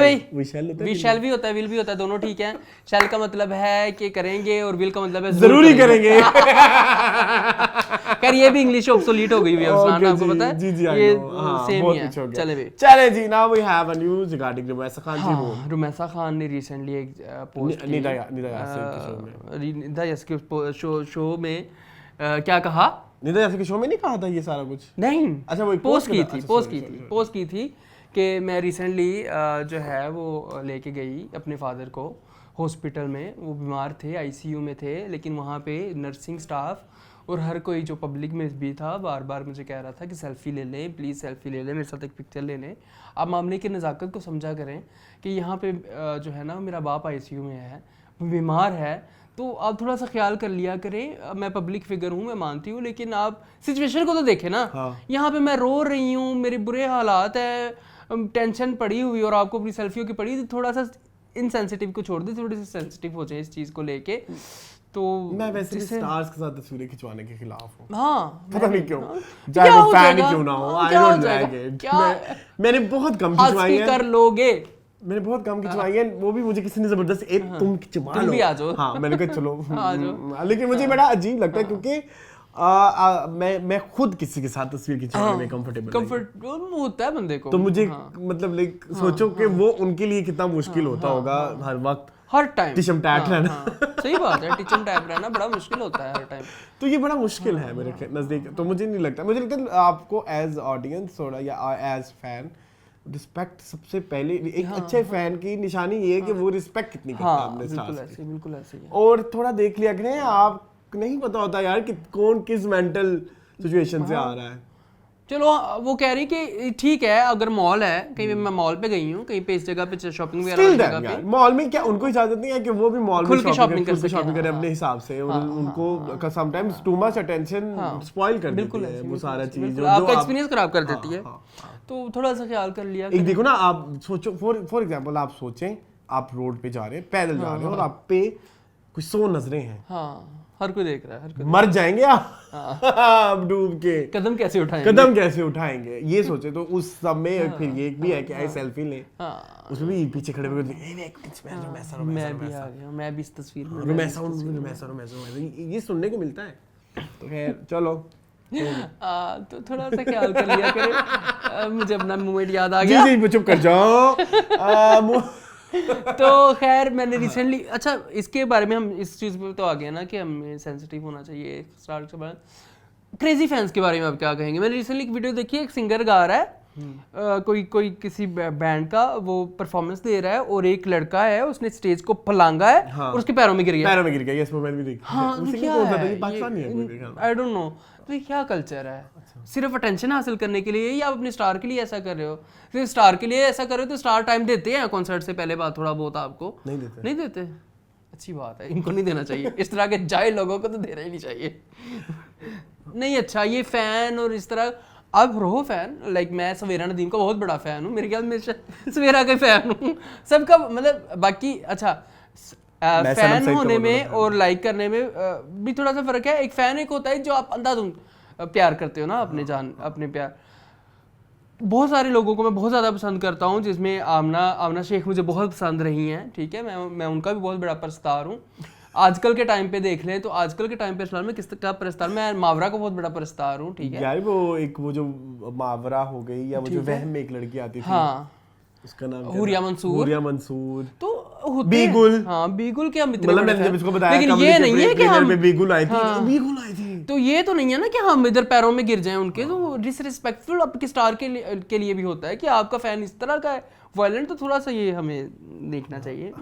भाई। वी शैल भी होता है, विल भी होता है, दोनों ठीक है। शैल का मतलब है कि करेंगे और विल का मतलब है जरूरी करेंगे। खैर ये भी इंग्लिश ऑब्सोलीट हो गई है अफसान, आपको पता है? जी ये सेम ही है। चले जी, now we have a news regarding Rumaisa Khan ji. वो रुमैसा खान ने रिसेंटली एक पोस्ट निदा यासिर के शो में क्या कहा? निदा यासिर के शो में नहीं कहा था ये सारा कुछ? नहीं, अच्छा वो पोस्ट की थी कि मैं रिसेंटली जो है वो लेके गई अपने फादर को हॉस्पिटल में। वो बीमार थे, आईसीयू में थे, लेकिन वहाँ पे नर्सिंग स्टाफ और हर कोई जो पब्लिक में भी था बार बार मुझे कह रहा था कि सेल्फ़ी ले लें, प्लीज़ सेल्फ़ी ले लें, मेरे साथ एक पिक्चर ले लें। आप मामले की नज़ाकत को समझा करें कि यहाँ पे जो है ना मेरा बाप आईसीयू में है, वो बीमार है, तो आप थोड़ा सा ख्याल कर लिया करें। मैं पब्लिक फिगर हूँ, मैं मानती हूँ, लेकिन आप सिचुएशन को तो देखें ना। यहाँ पे मैं रो रही हूँ, मेरे बुरे हालात है, टेंशन पड़ी हुई और आपको अपनी सेल्फियों की पड़ी, तो थोड़ा सा इनसेंसिटिव को छोड़ दे, थोड़ी सी सेंसिटिव हो जाए इस चीज़ को लेके। तो मैं वैसे भी स्टार्स के साथ तस्वीरें खिंचवाने के खिलाफ हूँ। हाँ, पता नहीं क्यों, चाहे वो फैन ही क्यों ना हो, आई डोंट लाइक इट। मैंने बहुत कम खिंचवाई है। कर लोगे? मैंने बहुत कम खिंचवाई है, वो भी मुझे किसी ने जबरदस्ती तुम खिंचवा लो, तुम भी आ जाओ। हाँ, मैंने कहा चलो। लेकिन मुझे बड़ा अजीब लगता है क्योंकि मैं खुद किसी के साथ तस्वीर खिंचवाने में कंफर्टेबल होता है बंदे को। तो मुझे मतलब लाइक सोचो कि वो उनके लिए कितना मुश्किल होता होगा हर वक्त, हर टाइम टिचम टैट रहना। सही बात है, टिचम टैप रहना बड़ा मुश्किल होता है हर टाइम। तो ये बड़ा मुश्किल है मेरे नजदीक। तो मुझे नहीं लगता, मुझे लगता है आपको एज ऑडियंस थोड़ा या एज फैन रिस्पेक्ट सबसे पहले। एक अच्छे फैन की निशानी ये है कि वो रिस्पेक्ट कितनी करता है अपने स्टार्स की। बिल्कुल ऐसे ही है। और थोड़ा देख लिया करें, आप नहीं पता होता यार कि कौन किस मेंटल सिचुएशन से आ रहा है। चलो वो कह रही कि ठीक है, अगर मॉल है कहीं पे, मैं मॉल पे गई हूँ कहीं पे, इस जगह पे शॉपिंग वगैरह वाली जगह पे, मॉल में क्या उनको इजाजत नहीं है कि वो भी मॉल में खुल के शॉपिंग कर शॉपिंग करें अपने हिसाब से, उनको sometimes too much attention spoil कर देती है वो सारा चीज, जो आपका एक्सपीरियंस खराब कर देती है। तो थोड़ा सा ख्याल कर लिया। एक देखो ना, आप सोचो फॉर एग्जांपल आप सोचें, आप रोड पे जा रहे हैं, पैदल जा रहे हैं और आप पे कुछ 100 नजरें हैं, हाँ हर कोई देख रहा है, हर कोई मर जाएंगे आप डूब के, कदम कैसे उठाएंगे ये सोचे। तो उस सब में फिर ये भी है कि आई सेल्फी ले, उसमें भी पीछे खड़े होकर मैं भी आ गया, मैं भी इस तस्वीर में रुमैसा ये सुनने को मिलता है। तो खैर चलो, तो थोड़ा सा ख्याल कर लिया करें। मुझे अपना मोमेंट याद आ गया। जी चुप कर जाओ। तो खैर मैंने रिसेंटली, अच्छा इसके बारे में हम इस चीज़ पे तो आ गए ना कि हमें सेंसिटिव होना चाहिए स्टार के बारे में। क्रेजी फैंस के बारे में आप क्या कहेंगे? मैंने रिसेंटली एक वीडियो देखी, एक सिंगर गा रहा है, कोई किसी बैंड का वो परफॉर्मेंस दे रहा है और एक लड़का है उसने स्टेज को फलांगा है और उसके पैरों में गिर गया। यस, वो मैंने भी देखा। हाँ, वो क्या कौन सा था? है ये पाकिस्तानी है कोई देखा? आई डोंट नो। तो ये क्या कल्चर है? सिर्फ अटेंशन हासिल करने के लिए, या आप अपने स्टार के लिए ऐसा कर रहे हो? सिर्फ स्टार के लिए ऐसा कर रहे हो तो स्टार टाइम देते हैं कॉन्सर्ट से पहले बात थोड़ा बहुत आपको? नहीं देते। अच्छी बात है, इनको नहीं देना चाहिए। इस तरह के जाए लोगों को तो देना ही नहीं चाहिए। नहीं, अच्छा ये फैन और इस तरह, अब रहो फैन, लाइक मैं सवेरा नदीम का बहुत बड़ा फैन हूँ, मेरे ख्याल में सवेरा का फैन हूँ, सबका मतलब। बाकी अच्छा फैन होने में और लाइक करने में भी थोड़ा सा फर्क है। एक फैन एक होता है जो आप अंधाधुंध प्यार करते हो ना, अपने प्यार। बहुत सारे लोगों को मैं बहुत ज़्यादा पसंद करता हूँ, जिसमें आमना शेख मुझे बहुत पसंद रही हैं, ठीक है, मैं उनका भी बहुत बड़ा परस्तार हूँ। आजकल के टाइम पे देख लें तो आजकल के टाइम पे इस्लाम में किसका परस्तार, मैं मावरा का बहुत बड़ा परस्तार हूँ, ठीक है। यार वो जो मावरा हो गई, या वो जो वहम में एक लड़की आती थी, हाँ उसका नाम हुरिया मंसूर, तो बीगुल, हाँ बीगुल के हम इतने मतलब मैंने जब इसको बताया, लेकिन ये नहीं है कि हम बीगुल आई थी, तो ये तो नहीं है ना कि हम इधर पैरों में गिर जाएं उनके। तो डिसरिस्पेक्टफुल आपके स्टार के लिए भी होता है कि आपका फैन इस तरह का है, वायलेंट, तो थोड़ा सा ये हमें देखना चाहिए।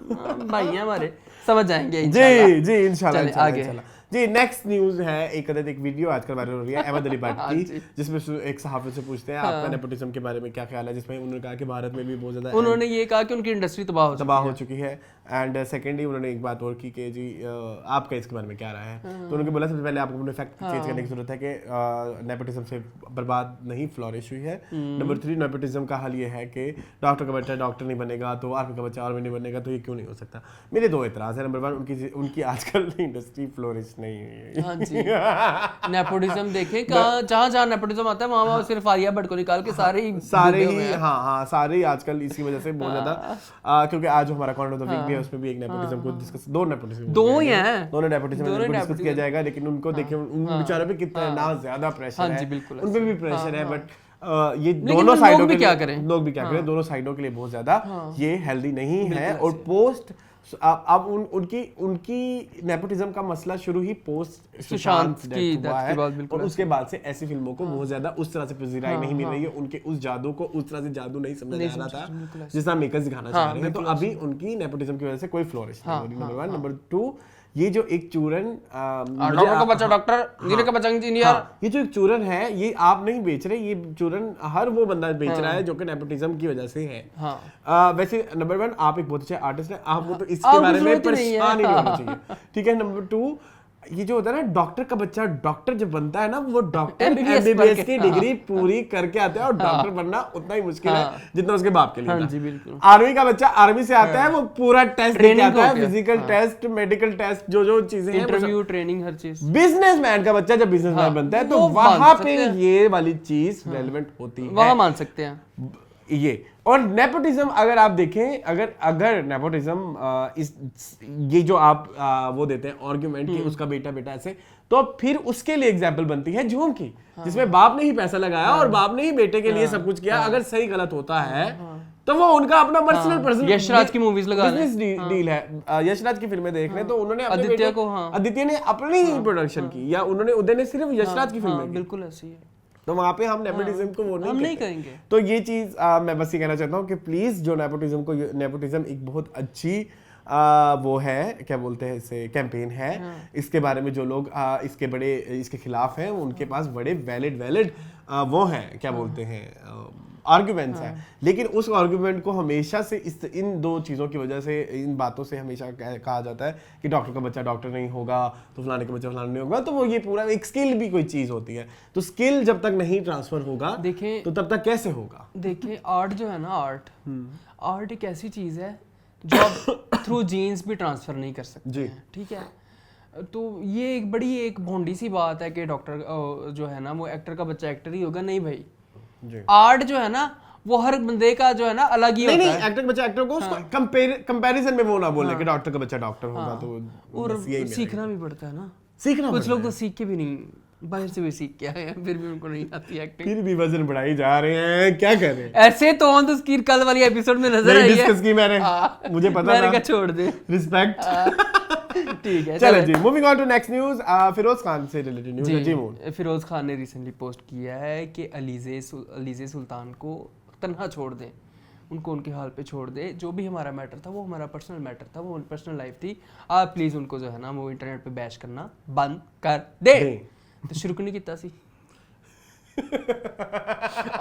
भाई हैं हमारे, समझ जाएंगे जी इंशाल्लाह। आगे जी, नेक्स्ट न्यूज है, एक वीडियो आजकल वायरल हो रही है अहमद अली भट्ट की, जिसमें एक सहाफ़ी से पूछते हैं आपका नेपोटिज्म के बारे में क्या ख्याल है, जिसमें उन्होंने कहा कि भारत में भी बहुत ज़्यादा, उन्होंने ये कहा कि उनकी इंडस्ट्री तबाह हो चुकी है। एंड सेकेंडली उन्होंने एक बात और की कि जी आपका इसके बारे में क्या राय है। तो उन्होंने बोला सबसे पहले आपको अपने फैक्ट चेंज करने की जरूरत है कि नेपोटिज्म से बर्बाद नहीं, फ्लोरिश हुई है। नंबर 3, नेपोटिज्म का हल ये है कि डॉक्टर का बच्चा डॉक्टर नहीं बनेगा तो आर्मी का बच्चा आर्मी नहीं बनेगा, तो ये क्यों नहीं हो सकता। मेरे 2 एतराज़ है। नंबर 1, उनकी आजकल इंडस्ट्री फ्लोरिश नहीं हुई है। हाँ जी, नेपोटिज्म देखे जहाँ नेपोटिज्म आता है वहाँ सिर्फ आलिया भट्ट को निकाल के सारे ही आजकल इसी वजह से बहुत ज्यादा, क्योंकि आज हमारा कॉन्टेंट ऑफ द वीक भी है, उसमें भी एक नेपोटिज्म को डिस्कस, दो नेपोटिज्म डिस्कस किया जाएगा। लेकिन उनको देखिए, उन बेचारों पे कितना ना ज्यादा प्रेशर है, उन पे भी प्रेशर है, बट ये दोनों साइडों के लिए, लोग भी क्या करें, दोनों साइडों के लिए बहुत ज्यादा ये हेल्दी नहीं है। और पोस्ट अब उनकी नेपोटिज्म का मसला शुरू ही पोस्ट सुशांत की डेथ हुआ है, और उसके बाद से ऐसी फिल्मों को बहुत ज्यादा उस तरह से पज़ीराई नहीं मिल रही है, उनके उस जादू को उस तरह से जादू नहीं समझा जा रहा था जिस तरह मेकर्स दिखाना चाह रहे हैं। तो अभी उनकी नेपोटिज्म की वजह से कोई फ्लोरिश नहीं हो रही। नंबर 1। नंबर 2, ये जो एक चूरन, डॉक्टर का बच्चा डॉक्टर, इंजीनियर का बच्चा इंजीनियर, ये जो एक चूरन है, ये आप नहीं बेच रहे, ये चूरन हर वो बंदा बेच रहा है जो कि नेपोटिज्म की वजह से है। वैसे नंबर 1, आप एक बहुत अच्छे आर्टिस्ट हैं, आप वो तो इसके बारे में परेशान ही नहीं होना चाहिए, ठीक है। नंबर 2, ये जो होता है ना, डॉक्टर का बच्चा डॉक्टर जब बनता है ना, वो डॉक्टर MBBS की डिग्री पूरी करके आता है, और डॉक्टर बनना उतना ही मुश्किल है जितना उसके बाप के लिए था। आर्मी का बच्चा आर्मी से आता है, वो पूरा टेस्ट देके आता है, फिजिकल टेस्ट, मेडिकल टेस्ट, जो चीजें हैं, इंटरव्यू, ट्रेनिंग, हर चीज। बिजनेसमैन का बच्चा जब बिजनेसमैन बनता है, तो वहां पे ये वाली चीज रेलेवेंट होती है, वहां मान सकते हैं ये। और नेपोटिज्म अगर आप देखें, अगर नेपोटिज्म ये जो आप वो देते हैं आर्गुमेंट कि उसका बेटा ऐसे, तो फिर उसके लिए एग्जांपल बनती है झूम की, जिसमें बाप ने ही पैसा लगाया और बाप ने ही बेटे के लिए सब कुछ किया। अगर सही गलत होता है तो वो उनका अपना पर्सनल यशराज की मूवीज लगा बिजनेस डील है। यशराज की फिल्में देख रहे तो उन्होंने आदित्य ने अपनी प्रोडक्शन की, या उदय ने सिर्फ यशराज की फिल्में की, बिल्कुल ऐसी है। तो वहां पे हम नेपोटिज्म को वो नहीं करेंगे। तो ये चीज मैं बस ये कहना चाहता हूँ कि प्लीज जो नेपोटिज्म एक बहुत अच्छी वो है क्या बोलते हैं इसे, कैंपेन है। इसके बारे में जो लोग इसके खिलाफ हैं उनके पास बड़े वैलिड वो हैं क्या बोलते हैं आर्ग्यूमेंट्स हैं, लेकिन उस आर्ग्यूमेंट को हमेशा से इन दो चीज़ों की वजह से, इन बातों से हमेशा कहा जाता है कि डॉक्टर का बच्चा डॉक्टर नहीं होगा तो फलाने का बच्चा फलाना नहीं होगा। तो वो ये पूरा एक स्किल भी कोई चीज़ होती है, तो स्किल जब तक नहीं ट्रांसफर होगा देखें तो तब तक कैसे होगा। देखिए आर्ट जो है ना, आर्ट एक ऐसी चीज़ है जो आप थ्रू जीन्स भी ट्रांसफ़र नहीं कर सकते जी। ठीक है, तो ये एक बड़ी एक भोंडी सी बात है कि डॉक्टर जो है ना वो एक्टर का बच्चा एक्टर ही होगा। नहीं भाई, आर्ट जो है ना वो हर बंदे का जो है ना अलग ही होता है। नहीं, एक्टर का बच्चा एक्टर को उसको कंपैरिजन में वो ना बोलने कि डॉक्टर का बच्चा डॉक्टर होगा। तो और सीखना भी पड़ता है ना, सीखना कुछ लोग तो सीख के भी नहीं, बाहर से भी सीख के आए हैं फिर भी उनको नहीं आती एक्टिंग, फिर भी वजन बढ़ाई जा रहे हैं, क्या कर रहे हैं ऐसे तो ऑन द स्क्रीन कल वाली एपिसोड में नजर आई है। डिस्कस की मैंने, मुझे पता मैंने था, कहा छोड़ दे, रिस्पेक्ट। ठीक है चलो जी, moving on to next news. Feroz Khan से रिलेटेड न्यूज़ है जी। फिरोज खान ने रिसेंटली पोस्ट किया है कि अलीज़े सुल्तान को तन्हा छोड़ दें, उनको उनके हाल पे छोड़ दे, जो भी हमारा मैटर था वो हमारा पर्सनल मैटर था, वो पर्सनल लाइफ थी, आप प्लीज़ उनको जो है ना वो इंटरनेट पे बैश करना बंद कर दे। तो शुरू नहीं किया सी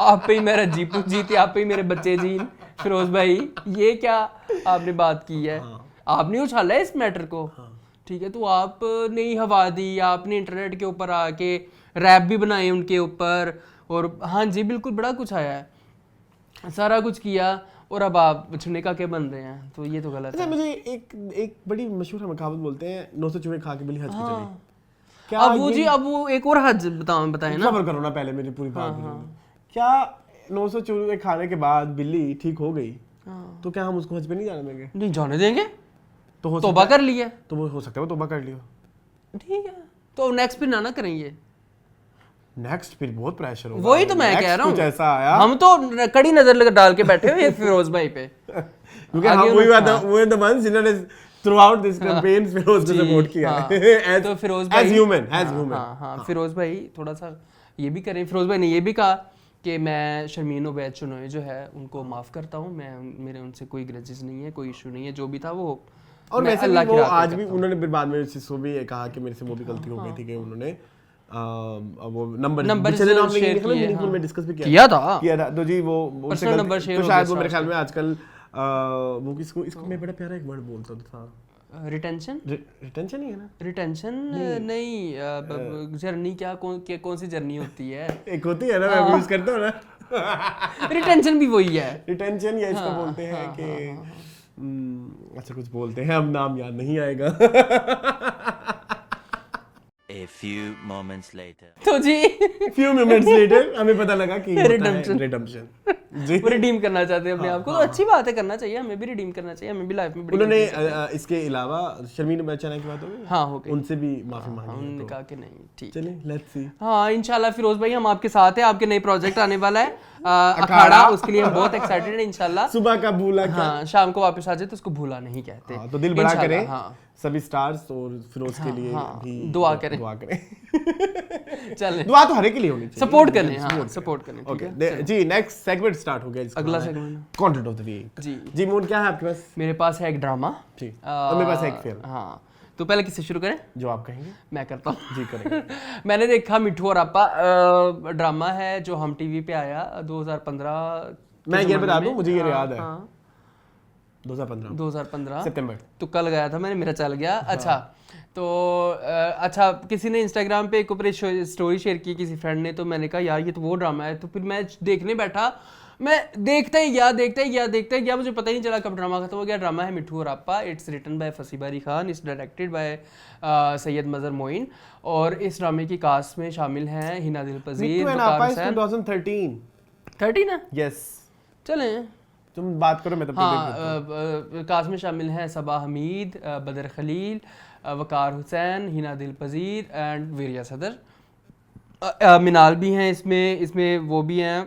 आप पे ही मेरा जीपू जीते, आप पे ही मेरे बच्चे जी। फिरोज भाई ये क्या आपने बात की है, आपने उछाला है इस मैटर को, ठीक है, तो आपने ही हवा दी, आपने इंटरनेट के ऊपर आके रैप भी बनाए उनके ऊपर, और हाँ जी बिल्कुल बड़ा कुछ आया है, सारा कुछ किया, और अब आप छुनेका के बन रहे हैं, तो ये तो गलत है। मुझे एक बड़ी मशहूर कहावत बोलते हैं, 900 चूहे खा के बिल्ली हज पे चली। क्या अब वो जी, अब वो एक और हज बताएं ना, सबर करो ना पहले मेरी पूरी बात। क्या 900 चूहे खाने के बाद बिल्ली ठीक हो गई तो क्या हम उसको हज पे नहीं जाने देंगे? नहीं जाने देंगे, तो तौबा कर लिया, तो वो हो सकता है वो तौबा कर लियो, ठीक है, तो नेक्स्ट फिर ना करेंगे, नेक्स्ट फिर बहुत प्रेशर होगा। वही तो मैं कह रहा हूँ, कुछ ऐसा आया, हम तो कड़ी नजर डाल के बैठे हुए फिरोज भाई पे, क्योंकि हम वो द वंस जिन्होंने थ्रूआउट दिस कैंपेन फिरोज को सपोर्ट किया है, तो फिरोज भाई एज ह्यूमन हाँ, फिरोज भाई थोड़ा सा ये भी करें। फिरोज भाई ने ये भी कहा कि मैं शर्मीन उबैद चुनोई जो है उनको माफ़ करता हूँ, मेरे उनसे कोई ग्रजेस नहीं है, कोई इशू नहीं है, जो भी था वो, और वैसे भी वो आज भी उन्होंने फिर बाद में इसको भी कहा कि मेरे से वो भी गलती हो गई थी कि उन्होंने वो नंबर शेयर में डिस्कस भी किया था, तो जी वो पर्सनल नंबर शेयर, तो शायद वो मेरे ख्याल में आजकल वो इसको मैं बड़ा प्यारा एक वर्ड बोलता था, रिटेंशन ही है ना, रिटेंशन नहीं, जर्नी क्या कौन सी जर्नी होती है, एक होती है ना, मैं यूज करता हूँ ना, रिटेंशन भी वही है, रिटेंशन या इसको बोलते हैं कि अच्छा कुछ बोलते हैं, अब नाम याद नहीं आएगा। A few moments later. तो जी few moments later हमें पता लगा कि redemption जी, वो रिडीम करना चाहते हैं अपने आप को, तो अच्छी बात है, करना चाहिए, हमें भी रिडीम करना चाहिए, हमें भी लाइफ में। उन्होंने इसके अलावा शर्मीन उबैद चौधरी की बात हो गई, हाँ हो गई, उनसे भी माफी मांगी, उन्होंने कहा कि नहीं ठीक, चलिए लेट्स सी। हाँ इंशाल्लाह फिरोज भाई हम आपके साथ हैं, आपके नए प्रोजेक्ट आने वाला है अखाड़ा, उसके लिए हम बहुत एक्साइटेड हैं इंशाल्लाह। सुबह का भूला क्या, हाँ शाम को वापस आ जाए तो उसको भूला नहीं कहते, तो दिल बड़ा करें सभी स्टार्स, और फिरोज के लिए भी दुआ करें। चलें, दुआ तो हर एक के लिए होनी चाहिए, सपोर्ट करें, हाँ सपोर्ट करें, ओके जी। नेक्स्ट सेगमेंट स्टार्ट हो गया, अगला segment content of the week. जी मून क्या है आपके पास? मेरे पास है एक ड्रामा जी, और मेरे पास है एक फिल्म। हाँ तो पहले किससे शुरू करें? जो आप कहेंगे मैं करता हूँ जी, करेंगे। मैंने देखा मिठू और आपा, ड्रामा है जो हम टीवी पे आया 2015, मैं ये बता दूं, मुझे ये याद है 2015 सितंबर, तुक्का लगाया था मैंने, मेरा चल गया। अच्छा तो अच्छा किसी ने इंस्टाग्राम पे एक ऊपर स्टोरी शेयर की किसी फ्रेंड ने, तो मैंने कहा यार ये तो वो ड्रामा है, तो फिर मैं देखने बैठा, मैं देखता ही गया, मुझे पता ही नहीं चला कब ड्रामा खत्म हो गया। ड्रामा है मिठू और आपा, it's written by Fasih Bari Khan, it's directed by Syed Mazhar Moin, और इस ड्रामे की कास्ट में शामिल हैं हिना दिल पजीर, 2013 है, यस चलें तुम बात करो मैं तब हाँ, कास्ट में शामिल हैं सबा हमीद, बदर खलील, वकार हुसैन, हिना दिल पजीर एंड वीरिया सदर। मिनाल भी हैं इसमें वो भी हैं,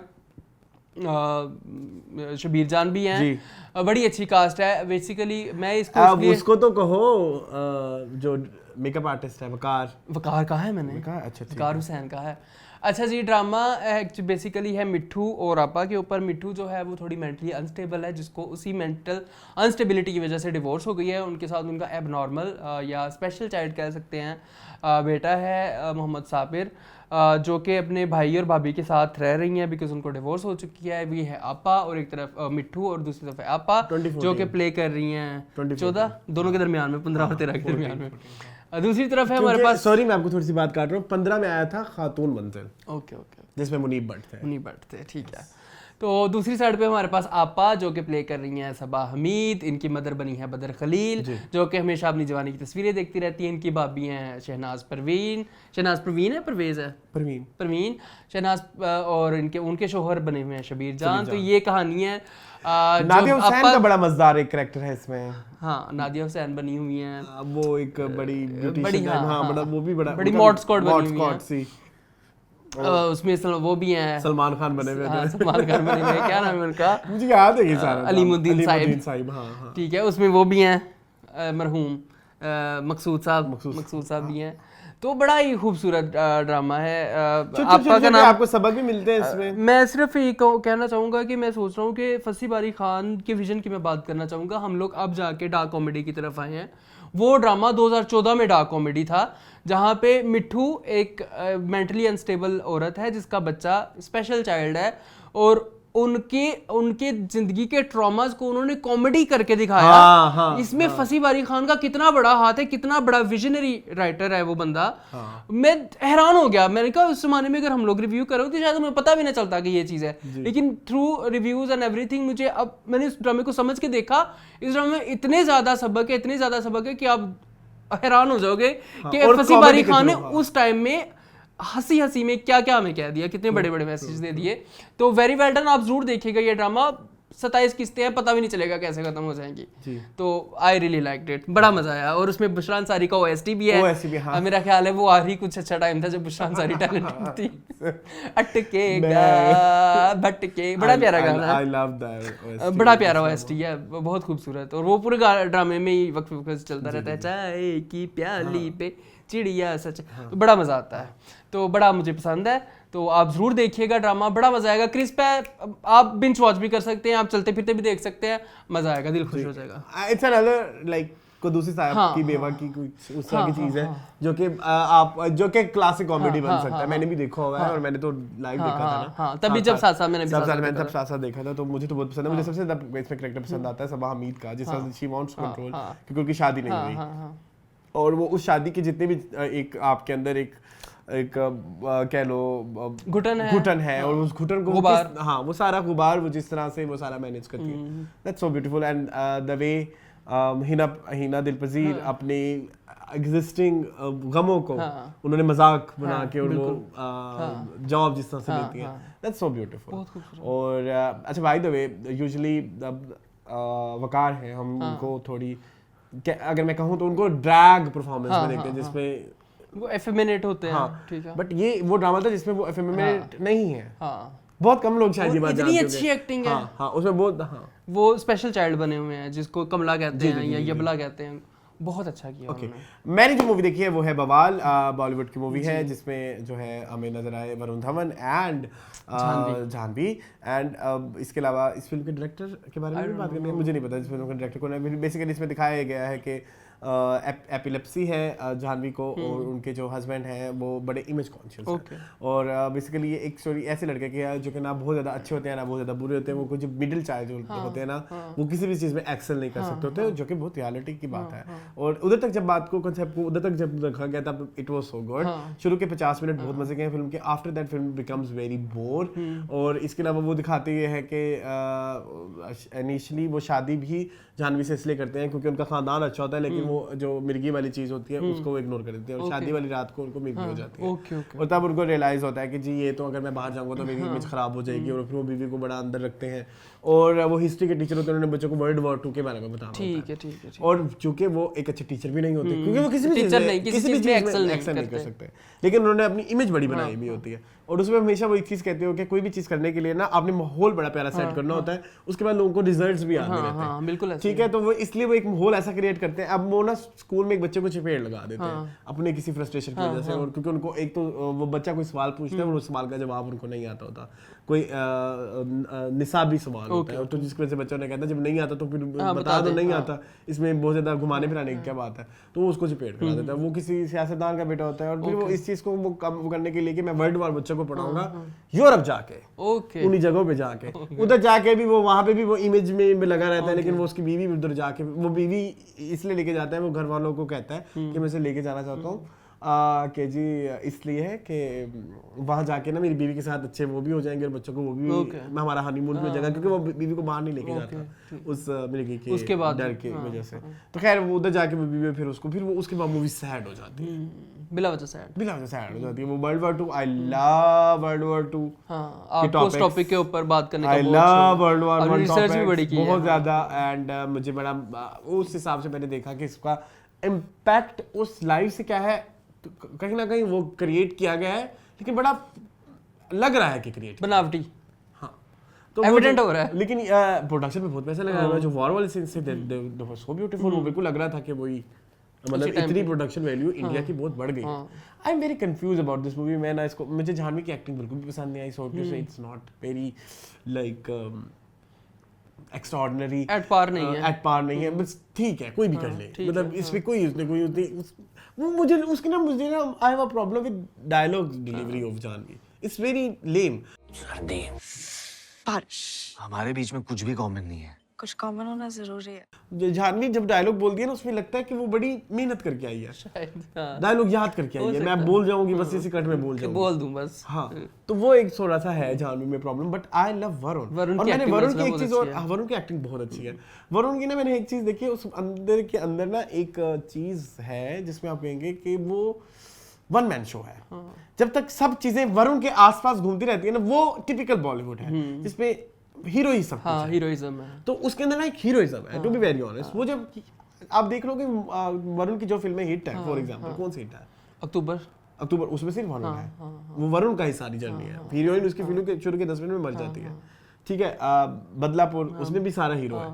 शबीर जान भी हैं, बड़ी अच्छी कास्ट है। बेसिकली मैं इसको उसको तो कहो जो मेकअप आर्टिस्ट है वकार कहा है मैंने, अच्छा वकार हुसैन का है। अच्छा जी, ड्रामा बेसिकली है मिट्ठू और आपा के ऊपर। मिट्ठू जो है वो थोड़ी मेंटली अनस्टेबल है, जिसको उसी मेंटल अनस्टेबिलिटी की वजह से डिवोर्स हो गई है। उनके साथ उनका एबनॉर्मल या स्पेशल चाइल्ड कह सकते हैं बेटा है मोहम्मद साबिर, जो कि अपने भाई और भाभी के साथ रह रही हैं बिकॉज उनको डिवोर्स हो चुकी है। ये है आपा, और एक तरफ मिट्ठू और दूसरी तरफ है आपा, जो कि प्ले कर रही हैं 14, दोनों के दरमियान में 15 और 13 के दरमियान में। दूसरी तरफ है हमारे पास, सॉरी मैं आपको थोड़ी सी बात काट रहा हूँ, 15 में आया था खातून मंजिल, ओके जिसमें मुनीब भट्ट थे। मुनीब भट्ट थे, ठीक है। तो दूसरी साइड पे हमारे पास आपा, जो कि प्ले कर रही हैं सबा हमीद। इनकी मदर बनी है बदर खलील, जो कि हमेशा अपनी जवानी की तस्वीरें देखती रहती हैं। इनकी भाभी हैं शहनाज परवीन है, परवेज है, परवीन शहनाज, और उनके शोहर बने हुए हैं शबीर जान। तो ये कहानी है नादिया हुसैन का बड़ा मजेदार एक कैरेक्टर है इसमें। हाँ, नादिया हुसैन बनी हुई हैं, वो एक बड़ी बड़ी मॉड स्क्वाड बनी हुई है। उसमें वो भी हैं, सलमान खान बने हुए हैं। सलमान खान बने हुए हैं, क्या नाम है उनका, मुझे याद है ये सारा, अलीमुद्दीन साहिब, हाँ। ठीक है। उसमें वो भी हैं मरहूम मकसूद साहब भी हैं। तो बड़ा ही खूबसूरत ड्रामा है। आपका का नाम, आपको सबक भी मिलते हैं इसमें। मैं सिर्फ ये कहना चाहूँगा कि मैं सोच रहा हूँ कि फसी बारी खान के विजन की मैं बात करना चाहूँगा। हम लोग अब जाके डार्क कॉमेडी की तरफ आए हैं। वो ड्रामा 2014 में डार्क कॉमेडी था, जहाँ पे मिट्ठू एक मेंटली अनस्टेबल औरत है जिसका बच्चा स्पेशल चाइल्ड है, और उनके जिंदगी के ट्रॉमास को उन्होंने कॉमेडी करके दिखाया। इसमें फसी बारी खान का कितना बड़ा हाथ है, कितना बड़ा विजनरी राइटर है वो बंदा। मैं हैरान हो गया। मैंने कहा उस जमाने में अगर हम लोग रिव्यू करो तो शायद हमें पता भी ना चलता कि ये चीज़ है, लेकिन थ्रू रिव्यूज एंड एवरीथिंग मुझे अब मैंने इस ड्रामे को समझ के देखा। इस ड्रामे में इतने ज़्यादा सबक है कि आप हैरान हो जाओगे कि फसी बारी खान ने उस टाइम में हंसी में क्या हमें कह दिया, कितने बड़े बड़े मैसेज दे दिए। तो वेरी वेल डन, आप जरूर देखिएगा ये ड्रामा। 27 किस्तें हैं, पता भी नहीं चलेगा कैसे खत्म हो जाएंगी। तो आई रियली लाइक्ड इट, बड़ा मजा आया। और उसमें बुशरा अंसारी का OST भी है। हाँ। मेरा ख्याल है वो आखिरी कुछ अच्छा टाइम था जब बुशरा अंसारी टैलेंटेड थी। अटकेगा भटके, बड़ा प्यारा गाना है, आई लव दैट, बड़ा प्यारा OST है, बहुत खूबसूरत। और वो पूरे ड्रामे में ही वक्त चलता रहता है, चाय की प्याली पे चिड़िया सच। तो बड़ा मजा आता है, तो बड़ा मुझे पसंद है। तो आप जरूर देखिएगा ड्रामा, बड़ा मजा आएगा। क्रिस्प है, आप बिंज वॉच भी कर सकते हैं, आप चलते फिरते भी देख सकते हैं, मजा आएगा, दिल खुश हो जाएगा। इट्स अनदर लाइक कुदूसी साहब की बेवा की कुछ उस तरह की चीज है जो कि आप जो कि क्लासिक कॉमेडी बन सकता है। मैंने भी देखा हुआ है और मैंने तो लाइव देखा था ना, तभी जब साथ मैंने साथ देखा था, तो मुझे तो बहुत पसंद है। मुझे सबसे ज्यादा इसमें कैरेक्टर पसंद आता है सबा हमीद का, जिसका शी वांट्स कंट्रोल, क्योंकि उनकी शादी नहीं हुई और वो उस शादी के जितने भी एक आपके अंदर एक कह लो घुटन है और उस घुटन को वो सारा गुबार वो जिस तरह से वो सारा मैनेज करती है, that's so beautiful. And the way Hina Dilpazir अपने एग्जिस्टिंग गमों को उन्होंने मजाक बना के उनको जॉब जिस तरह से देती है, दैट्स सो ब्यूटीफुल। और अच्छा बाय द वे यूजुअली वकार है, हम उनको थोड़ी अगर मैं कहूँ तो उनको ड्रैग परफॉर्मेंस में देखते हैं जिसमें वो एफेमिनेट होते हैं, ठीक है। बट ये वो ड्रामा था जिसमें वो एफेमिनेट नहीं है। बहुत कम लोग शायद ये बात जानते हैं। इतनी अच्छी एक्टिंग है। उसमें बहुत वो स्पेशल चाइल्ड बने हुए हैं जिसको कमला कहते हैं या यबला कहते हैं, बहुत अच्छा किया उन्होंने। मैंने जो मूवी देखी है वो है बवाल, बॉलीवुड की मूवी है जिसमें जो है हमें नजर आए वरुण धवन एंड जानवी। एंड इसके अलावा इस फिल्म के डायरेक्टर के बारे में भी बात करनी है, मुझे नहीं पता इस फिल्म के डायरेक्टर को। बेसिकली इसमें दिखाया गया है कि एपिलेप्सी है जानवी को और उनके जो हस्बैंड हैं वो बड़े इमेज कॉन्शियस हैं। और बेसिकली ये एक स्टोरी ऐसे लड़के की है जो कि ना बहुत ज़्यादा अच्छे होते हैं ना बहुत ज़्यादा बुरे होते हैं। वो कुछ मिडिल चाइल्ड जो होते हैं ना, वो किसी भी चीज़ में एक्सेल नहीं कर सकते होते, जो कि बहुत रियलिटी की बात है। और उधर तक जब बात को कंसेप्ट को उधर तक जब रखा गया था, इट वाज सो गुड। शुरू के 50 मिनट बहुत मजे के हैं फिल्म के, after that film becomes very bore. और इसके अलावा वो दिखाते ये है कि इनिशियली वो शादी भी जानवी से इसलिए करते हैं क्योंकि उनका खानदान अच्छा होता है, लेकिन वो जो मिर्गी वाली चीज होती है उसको वो इग्नोर कर देते हैं और शादी वाली रात को उनको मिर्गी हो जाती है। और तब उनको रियलाइज होता है कि जी ये तो अगर मैं बाहर जाऊंगा तो मेरी इमेज खराब हो जाएगी, और फिर वो बीवी को बड़ा अंदर रखते हैं। और वो हिस्ट्री के टीचर होते हैं, उन्होंने बच्चों को वर्ल्ड वॉर 2 के बारे में बताना होता है। और चूंकि वो एक अच्छे टीचर भी नहीं होते क्योंकि वो किसी भी चीज में एक्सेल नहीं कर सकते, लेकिन उन्होंने अपनी इमेज बड़ी बनाई हुई होती है। और उसमें हमेशा वो एक चीज कहते हो कि कोई भी चीज करने के लिए ना आपने माहौल बड़ा प्यारा सेट करना होता है, उसके बाद लोगों को रिजल्ट्स भी आते रहते हैं। बिल्कुल। ठीक है, तो वो इसलिए वो एक माहौल ऐसा क्रिएट करते हैं। अब वो ना स्कूल में एक बच्चे को चपेट लगा देते हैं अपने किसी फ्रस्ट्रेशन की वजह से, और क्योंकि उनको एक तो वो बच्चा कोई सवाल पूछता है और उस सवाल का जवाब उनको नहीं आता होता, कोई निसाबी सवाल होता है, तो जिसकी वजह से बच्चों ने कहता है जब नहीं आता तो फिर बता दो नहीं आता, इसमें बहुत ज्यादा घुमाने फिराने की क्या बात है, तो वो उसको चपेट करा देता है। वो किसी सियासतदान का बेटा होता है, और फिर वो इस चीज को वो कम करने के लिए कि मैं वर्ल्ड वॉर बच्चों को पढ़ाऊंगा यूरोप जाके, उन्हीं जगहों पे जाके, उधर जाके भी वो वहां पे भी वो इमेज में लगा रहता है, लेकिन वो उसकी बीवी उधर जाके, वो बीवी इसलिए लेके जाता है, वो घर वालों को कहता है कि मैं इसे लेके जाना चाहता हूँ कि जी इसलिए है कि वहां जाके ना मेरी बीवी के साथ अच्छे वो भी हो जाएंगे और बच्चों को वो भी हमारा हनीमून भी हो जाएगा, क्योंकि वो बीवी को बाहर नहीं लेके जाता उस मिर्गी के उसके बाद डर की वजह से। तो खैर वो उधर जाके वो बीवी फिर वो उसके बाद मूवी सैड हो जाती है, बिला वजह सैड हो जाती है। वो world war 2, I love world war 2। हाँ, आपको उस टॉपिक के ऊपर बात करने का I love world war 1 research भी बड़ी की बहुत ज्यादा, एंड मुझे बड़ा उस हिसाब से मैंने देखा कि इसका इम्पैक्ट उस लाइफ से क्या है, कहीं ना कहीं वो क्रिएट किया गया है, लेकिन बड़ा लग रहा है कि क्रिएट बनावटी, हाँ तो एविडेंट हो रहा है, लेकिन प्रोडक्शन में बहुत पैसा लगाया हुआ है। जो वॉर वाले सीन से सो ब्यूटीफुल, वो बिल्कुल लग रहा था कि वही मतलब इतनी प्रोडक्शन वैल्यू इंडिया की बहुत बढ़ गई। I am very confuse about this movie. मैं ना इसको, मुझे जानवी की एक्टिंग बिल्कुल भी पसंद नहीं आई, so to say it's not very like extraordinary, at par नहीं है, बस ठीक है कोई भी कर ले, मतलब इसमें कोई वो मुझे ना I have a problem with dialogue delivery of Janhvi, it's very lame. सर्दी, बारिश, हमारे बीच में कुछ भी कॉमन नहीं है, कुछ कॉमन होना जरूरी है। जानवी जब डायलॉग बोलती है ना, उसमें लगता है कि वो बड़ी मेहनत करके आई है, डायलॉग याद करके आई है, मैं बोल जाऊंगी बस इसी कट में बोल दूं बस, हाँ तो वो एक थोड़ा सा है जानवी में problem. But I love Varun, और मैंने वरुण की एक चीज, और वरुण की एक्टिंग बहुत अच्छी है। वरुण की ना मैंने एक चीज देखी, उस अंदर ना एक चीज है जिसमें आप कहेंगे कि वो वन मैन शो है। जब तक सब चीजें वरुण के आसपास घूमती रहती है ना, वो टिपिकल बॉलीवुड है जिसपे हीरोइज्म, हाँ हीरोइज्म है, तो उसके अंदर ना एक हीरोइज्म है, टू बी वेरी ऑनेस्ट। वो जब आप देख लो कि वरुण की जो फिल्में हिट है, फॉर एग्जांपल कौन सी हिट है, अक्टूबर उसमें सिर्फ वरुण है, वो वरुण का ही सारी जर्नी है। हीरोइन उसकी फिल्म के शुरू के 10 मिनट में मर जाती है, ठीक है। बदलापुर उसमें भी सारा हीरो है।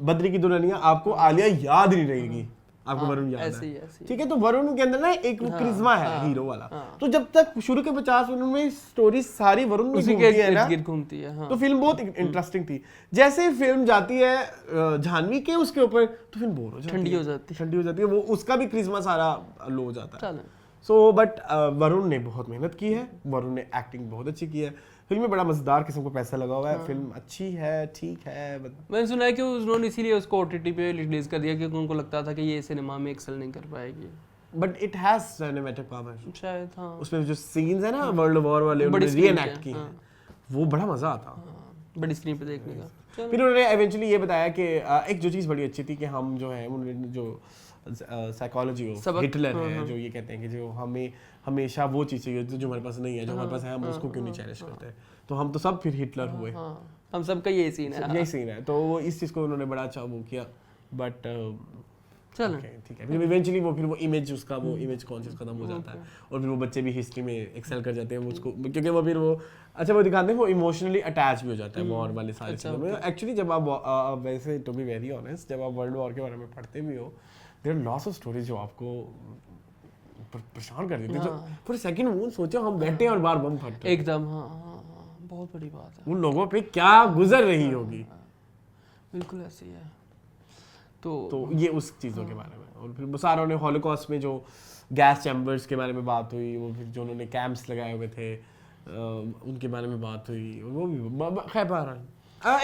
बद्री की दुल्हनिया आपको आलिया याद नहीं रहेगी, आपको वरुण याद है, ठीक है। तो वरुण के अंदर ना एक क्रिश्मा है हीरो वाला, तो जब तक शुरू के 50 मिनट में स्टोरी सारी वरुण की घूमती है ना, तो फिल्म बहुत इंटरेस्टिंग थी। जैसे ही फिल्म जाती है जानवी के उसके ऊपर, तो फिल्म बोर हो जाती है, ठंडी हो जाती है, वो उसका भी क्रिश्मा सारा लो हो जाता है। सो बट वरुण ने बहुत मेहनत की है, वरुण ने एक्टिंग बहुत अच्छी की है, फिल्म में बड़ा मजेदार किस्म को पैसा लगा हुआ है, फिल्म अच्छी है, ठीक है। मैंने सुना है कि उन्होंने इसीलिए उसको OTT पे रिलीज कर दिया क्योंकि उनको लगता था कि ये सिनेमा में एक्सेल नहीं कर पाएगी, but it has cinematic power शायद, हाँ उसमें जो सीन्स है ना वर्ल्ड वॉर वाले रीएनैक्ट की हैं, वो बड़ा मजा आता है बड़ी स्क्रीन पे देखने का। फिर उन्होंने इवेंचुअली ये बताया कि एक जो चीज़ बड़ी अच्छी थी कि हम जो है उन्होंने जो साइकोलॉजी ऑफ हिटलर है, जो ये कहते हैं कि जो हमें हमेशा वो चीज़ चाहिए जो हमारे पास नहीं है, जो हमारे पास है हम उसको क्यों नहीं चैलेंज करते हैं, तो हम तो सब फिर हिटलर हुए, हम सबका यही सीन है, तो वो इस चीज़ को उन्होंने बड़ा अच्छा वो किया। बट चलो ठीक है, फिर इवेंचुअली वो इमेज उसका वो इमेज कॉन्शियस खत्म हो जाता है, और फिर वो बच्चे भी हिस्ट्री में एक्सेल कर जाते हैं उसको, क्योंकि वो फिर वो अच्छा वो दिखाते हैं, वो इमोशनली अटैच भी हो जाता है वॉर वाले सारे चीज़ों में। एक्चुअली जब आप वैसे टू बी वेरी ऑनेस्ट, जब आप वर्ल्ड वॉर के बारे में पढ़ते भी हो, there are lots of stories जो आपको परेशान कर देती है। तो फॉर सेकंड वो सोचो हम बैठे और बार बम फटते हैं एकदम, हाँ बहुत बड़ी बात है, उन लोगों पे क्या गुजर रही होगी, बिल्कुल ऐसे ही है। तो ये उस चीज़ों के बारे में, और फिर सारों ने हॉलोकॉस्ट में जो गैस चैम्बर्स के बारे में बात हुई, वो फिर जो उन्होंने कैंप्स लगाए हुए थे उनके बारे में बात हुई, वो भी खैर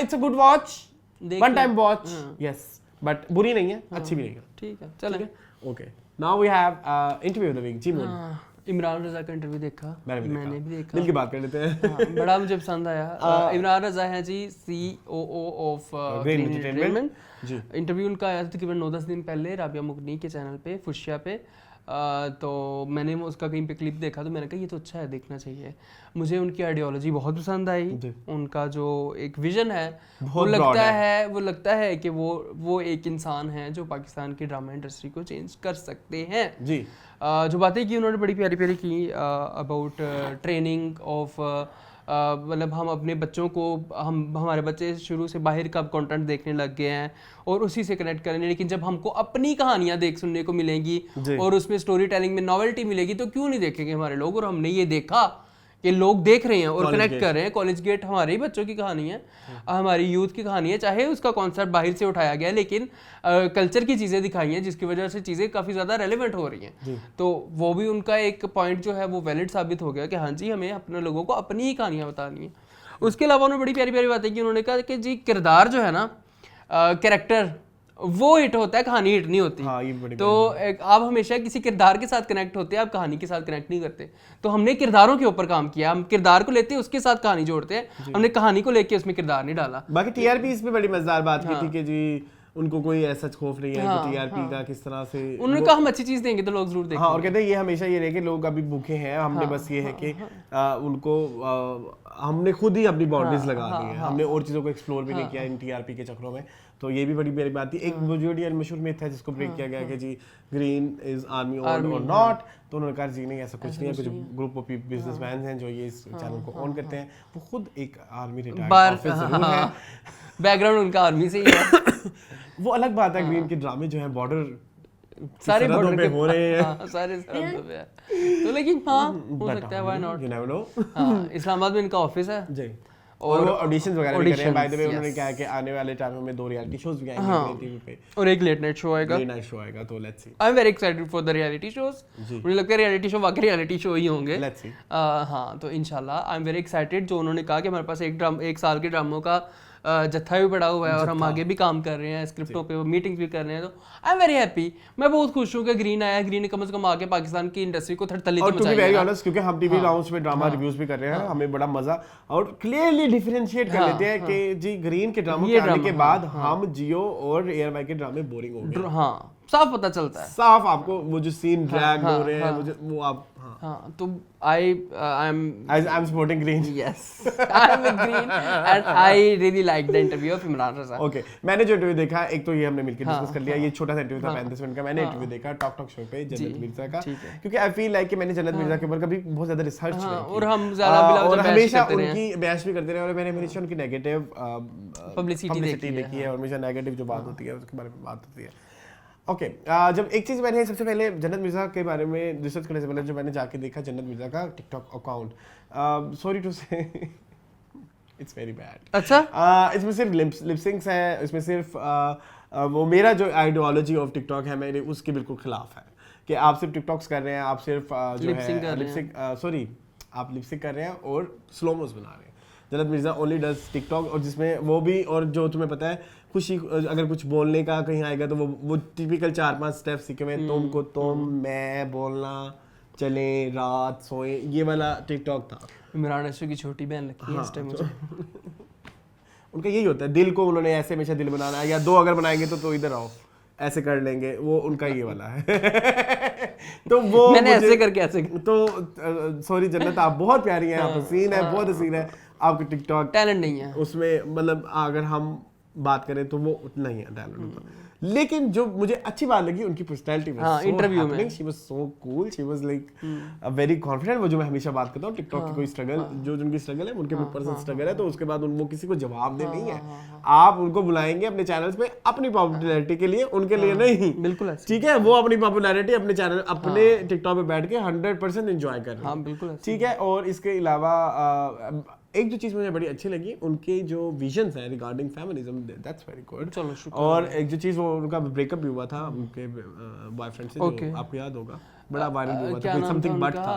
it's a good watch, one time watch, yes, but बुरी नहीं है, अच्छी भी नहीं है, ठीक है चलें। Okay, now we have interview of the week. जी इमरान रज़ा का इंटरव्यू देखा, मैंने भी देखा, दिल की बात कर लेते हैं। बड़ा मुझे पसंद आया। इमरान रज़ा हैं जी COO of green entertainment. Interview उनका आया था तकरीबन 9-10 दिन पहले राबिया मुगनी के चैनल पे, फुशिया पे। तो मैंने उसका कहीं पे क्लिप देखा तो मैंने कहा ये तो अच्छा है, देखना चाहिए। मुझे उनकी आइडियोलॉजी बहुत पसंद आई, उनका जो एक विजन है वो लगता है कि वो एक इंसान है जो पाकिस्तान की ड्रामा इंडस्ट्री को चेंज कर सकते हैं जी। जो बातें की उन्होंने बड़ी प्यारी प्यारी की अबाउट ट्रेनिंग ऑफ मतलब हम अपने बच्चों को हमारे बच्चे शुरू से बाहर का कंटेंट देखने लग गए हैं और उसी से कनेक्ट करेंगे, लेकिन जब हमको अपनी कहानियां सुनने को मिलेंगी और उसमें स्टोरी टेलिंग में नॉवेल्टी मिलेगी तो क्यों नहीं देखेंगे हमारे लोग। और हमने ये देखा कि लोग देख रहे हैं और कनेक्ट कर रहे हैं। कॉलेज गेट हमारे ही बच्चों की कहानी है, हमारी यूथ की कहानी है, चाहे उसका कॉन्सेप्ट बाहर से उठाया गया है, लेकिन कल्चर की चीज़ें दिखाई हैं जिसकी वजह से चीज़ें काफ़ी ज़्यादा रेलेवेंट हो रही हैं। तो वो भी उनका एक पॉइंट जो है वो वैलिड साबित हो गया कि हाँ जी हमें अपने लोगों को अपनी ही कहानियाँ बतानी है। उसके अलावा उन्होंने बड़ी प्यारी प्यारी बातें की। उन्होंने कहा कि जी किरदार जो है ना, कैरेक्टर वो हिट होता है, कहानी हिट नहीं होती। हाँ, ये बड़ी तो आप हमेशा किसी किरदार के साथ कनेक्ट होते हैं, आप कहानी के साथ कनेक्ट नहीं करते। तो हमने किरदारों के ऊपर काम किया, हम किरदार को लेते हैं उसके साथ कहानी जोड़ते हैं, हमने कहानी को लेके उसमें किरदार नहीं डाला। बाकी टीआरपी इसमें बड़ी मजेदार बात की थी कि जी उनको कोई ऐसा खौफ नहीं है कि टीआरपी का किस तरह से। उन्होंने कहा हम अच्छी चीज देंगे तो लोग जरूर देखेंगे। हाँ, और कहते हैं ये हमेशा ये रहे कि लोग अभी भूखे हैं, हमने बस ये है कि उनको हमने खुद ही अपनी बाउंड्रीज लगा दी है, हमने और चीज़ों को एक्सप्लोर भी नहीं किया इन टीआरपी के चक्रों में। तो ये भी बड़ी बड़ी बात थी। एक बड़ी मशहूर मिथ है जिसको ब्रेक किया गया कि जी ग्रीन इज आर्मी और नॉट। तो उन्होंने कहा जी नहीं, ऐसा कुछ नहीं है। कुछ ग्रुप ऑफ बिजनेसमैन हैं जो ये इस चैनल को ऑन करते हैं, वो खुद एक आर्मी रिटायर्ड ऑफिसर है, बैकग्राउंड उनका आर्मी से ही है। वो अलग बात है। ग्रीन के ड्रामे जो है बॉर्डर सारे बॉर्डर पे हो रहे हैं, सारे सरहदों पे है। तो लेकिन हाँ हो सकता है, why not, you never know. हाँ, इस्लामाबाद में इनका ऑफिस है जी, और वो ऑडिशंस वगैरह भी कर रहे हैं। बाय द वे उन्होंने कहा है कि आने वाले टाइम में 2 रियलिटी शोज भी आएंगे टीवी पे और एक लेट नाइट शो आएगा। लेट नाइट शो आएगा, तो let's see. I am very excited for the reality shows. मुझे लगता है रियलिटी शो वाकई रियलिटी शो ही होंगे। Let's see. हाँ, तो इंशाल्लाह आई एम वेरी एक्साइटेड। जो उन्होंने कहा कि हमारे पास एक साल के ड्रामों का जत्था भी पड़ा हुआ है और हम आगे भी काम कर रहे हैं, स्क्रिप्टों पे मीटिंग्स भी कर रहे हैं। तो आई एम वेरी हैप्पी। मैं बहुत खुश हूँ कि ग्रीन आया। ग्रीन ने कम से कम आके पाकिस्तान की इंडस्ट्री को थड़तली तो मचाई है। वेरी ऑनेस्ट, क्योंकि हम टीवी लाउंज में ड्रामा रिव्यूज भी कर रहे हैं, हमें बड़ा मजा और क्लियरली डिफरेंशिएट कर लेते हैं कि जी ग्रीन के ड्रामों के आने के बाद हम जियो और एयरवाई के ड्रामे बोरिंग हो गए। हाँ, साफ पता चलता है, साफ आपको वो जो सीन ड्रैग हो रहे हैं मुझे वो आप हाँ। तो I am supporting green. Yes, I am green and I really like the interview of Imran Raza. Okay, मैंने जो इंटरव्यू देखा, एक तो ये हमने मिलकर डिस्कस कर लिया, ये छोटा सा इंटरव्यू था 35 मिनट का। मैंने इंटरव्यू देखा टॉक शो पे जन्नत मिर्जा का, क्योंकि आई फील लाइक कि मैंने जन्नत मिर्जा के ऊपर कभी बहुत ज्यादा रिसर्च नहीं की और हम ज्यादा और हमेशा उनकी बहस भी करते रहे और मैंने हमेशा उनकी नेगेटिव पब्लिसिटी देखी है और हमेशा नेगेटिव जो बात होती है उसके बारे में बात होती है। ओके, जब एक चीज़ मैंने सबसे पहले जन्नत मिर्जा के बारे में रिसर्च करने से पहले जो मैंने जाके देखा जन्नत मिर्जा का TikTok account, sorry to say it's very bad. अच्छा, इसमें सिर्फ लिपसिंक्स है, इसमें सिर्फ वो मेरा जो आइडियोलॉजी ऑफ टिकटॉक है मेरे उसके बिल्कुल खिलाफ है कि आप सिर्फ टिकटॉक्स कर रहे हैं, आप सिर्फ जो है सॉरी आप लिपसिंक कर रहे हैं और स्लोमोस बना रहे हैं। जन्नत मिर्जा ओनली डज टिकटॉक, और जिसमें वो भी, और जो तुम्हें पता है खुशी अगर कुछ बोलने का कहीं आएगा तो वो टिपिकल 4-5 स्टेप सीखे हुए, तुमको तुम, मैं, बोलना, चले, रात, सोए, ये वाला टिकटॉक था। इमरान रजा की छोटी बहन लगती है इस टाइम मुझे। उनका यही होता है, दिल को उन्होंने ऐसे हमेशा दिल बनाना है, या 2 अगर बनाएंगे तो इधर आओ ऐसे कर लेंगे, वो उनका ये वाला है। तो वो मैंने ऐसे करके ऐसे तो सॉरी जन्नत, आप बहुत प्यारी हैं, आप हसीन है, बहुत हसीन है, आपके टिकटॉक टैलेंट नहीं है उसमें, मतलब अगर हम बात करें तो वो उतना ही है टैलेंट। लेकिन जो मुझे अच्छी बात लगी उनकी पर्सनैलिटी वाज सो इंटरव्यू में she was so cool, she was like very confident. वो जो मैं हमेशा बात करता हूँ टिकटॉक की कोई स्ट्रगल जो उनकी स्ट्रगल है, उनके पर्सनल स्ट्रगल है, तो उसके बाद वो किसी को जवाब दे नहीं है। आप उनको बुलाएंगे अपने चैनल्स पे अपनी पॉपुलैरिटी के लिए, उनके लिए नहीं। बिल्कुल ठीक है, वो अपनी पॉपुलैरिटी अपने चैनल अपने टिकटॉक पे बैठ के 100% एंजॉय कर रहे हैं। बिल्कुल ठीक है। और इसके अलावा एक जो चीज़ मुझे बड़ी अच्छी लगी, उनके जो विजन्स हैं regarding feminism, that's very good. चलो शुक्र। और एक जो चीज़, वो उनका ब्रेकअप भी हुआ था उनके बॉयफ्रेंड से, जो आपको याद होगा बड़ा वायरल हुआ था, कोई समथिंग बट था,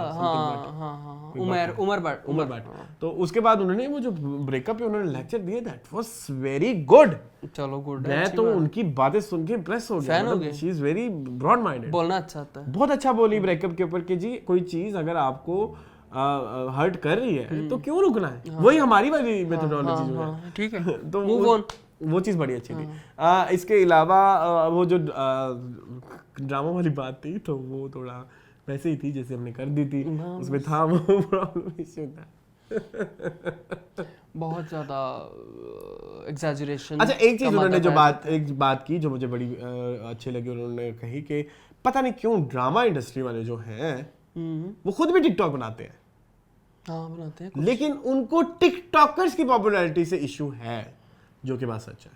उमर बट। तो उसके बाद उन्होंने वो जो ब्रेकअप है उन्होंने लेक्चर दिए, दैट वाज वेरी गुड। चलो गुड, मैं तो उनकी बातें सुन के इम्प्रेस हो गया। She is very broad minded, बोलना अच्छा आता है, बहुत अच्छा बोली ब्रेकअप के ऊपर कि जी कोई चीज़ अगर आपको हर्ट कर रही है तो क्यों रुकना है। वही हमारी वाली मेथोडोलॉजी जो है, ठीक है। तो वो चीज़ बड़ी अच्छी थी। इसके अलावा वो जो ड्रामा वाली बात थी, तो वो थोड़ा वैसे ही थी जैसे हमने कर दी थी, उसमें था वो प्रॉब्लम इश्यू था। बहुत ज़्यादा एग्जैजरेशन। अच्छा, एक चीज़ उन्होंने जो बात की जो मुझे बड़ी अच्छी लगी, उन्होंने कही कि पता नहीं क्यों ड्रामा इंडस्ट्री वाले जो हैं वो खुद भी टिकटॉक बनाते हैं। हाँ बनाते हैं। लेकिन उनको टिकटॉकर्स की पॉपुलैरिटी से इशू है, जो कि बात सच है।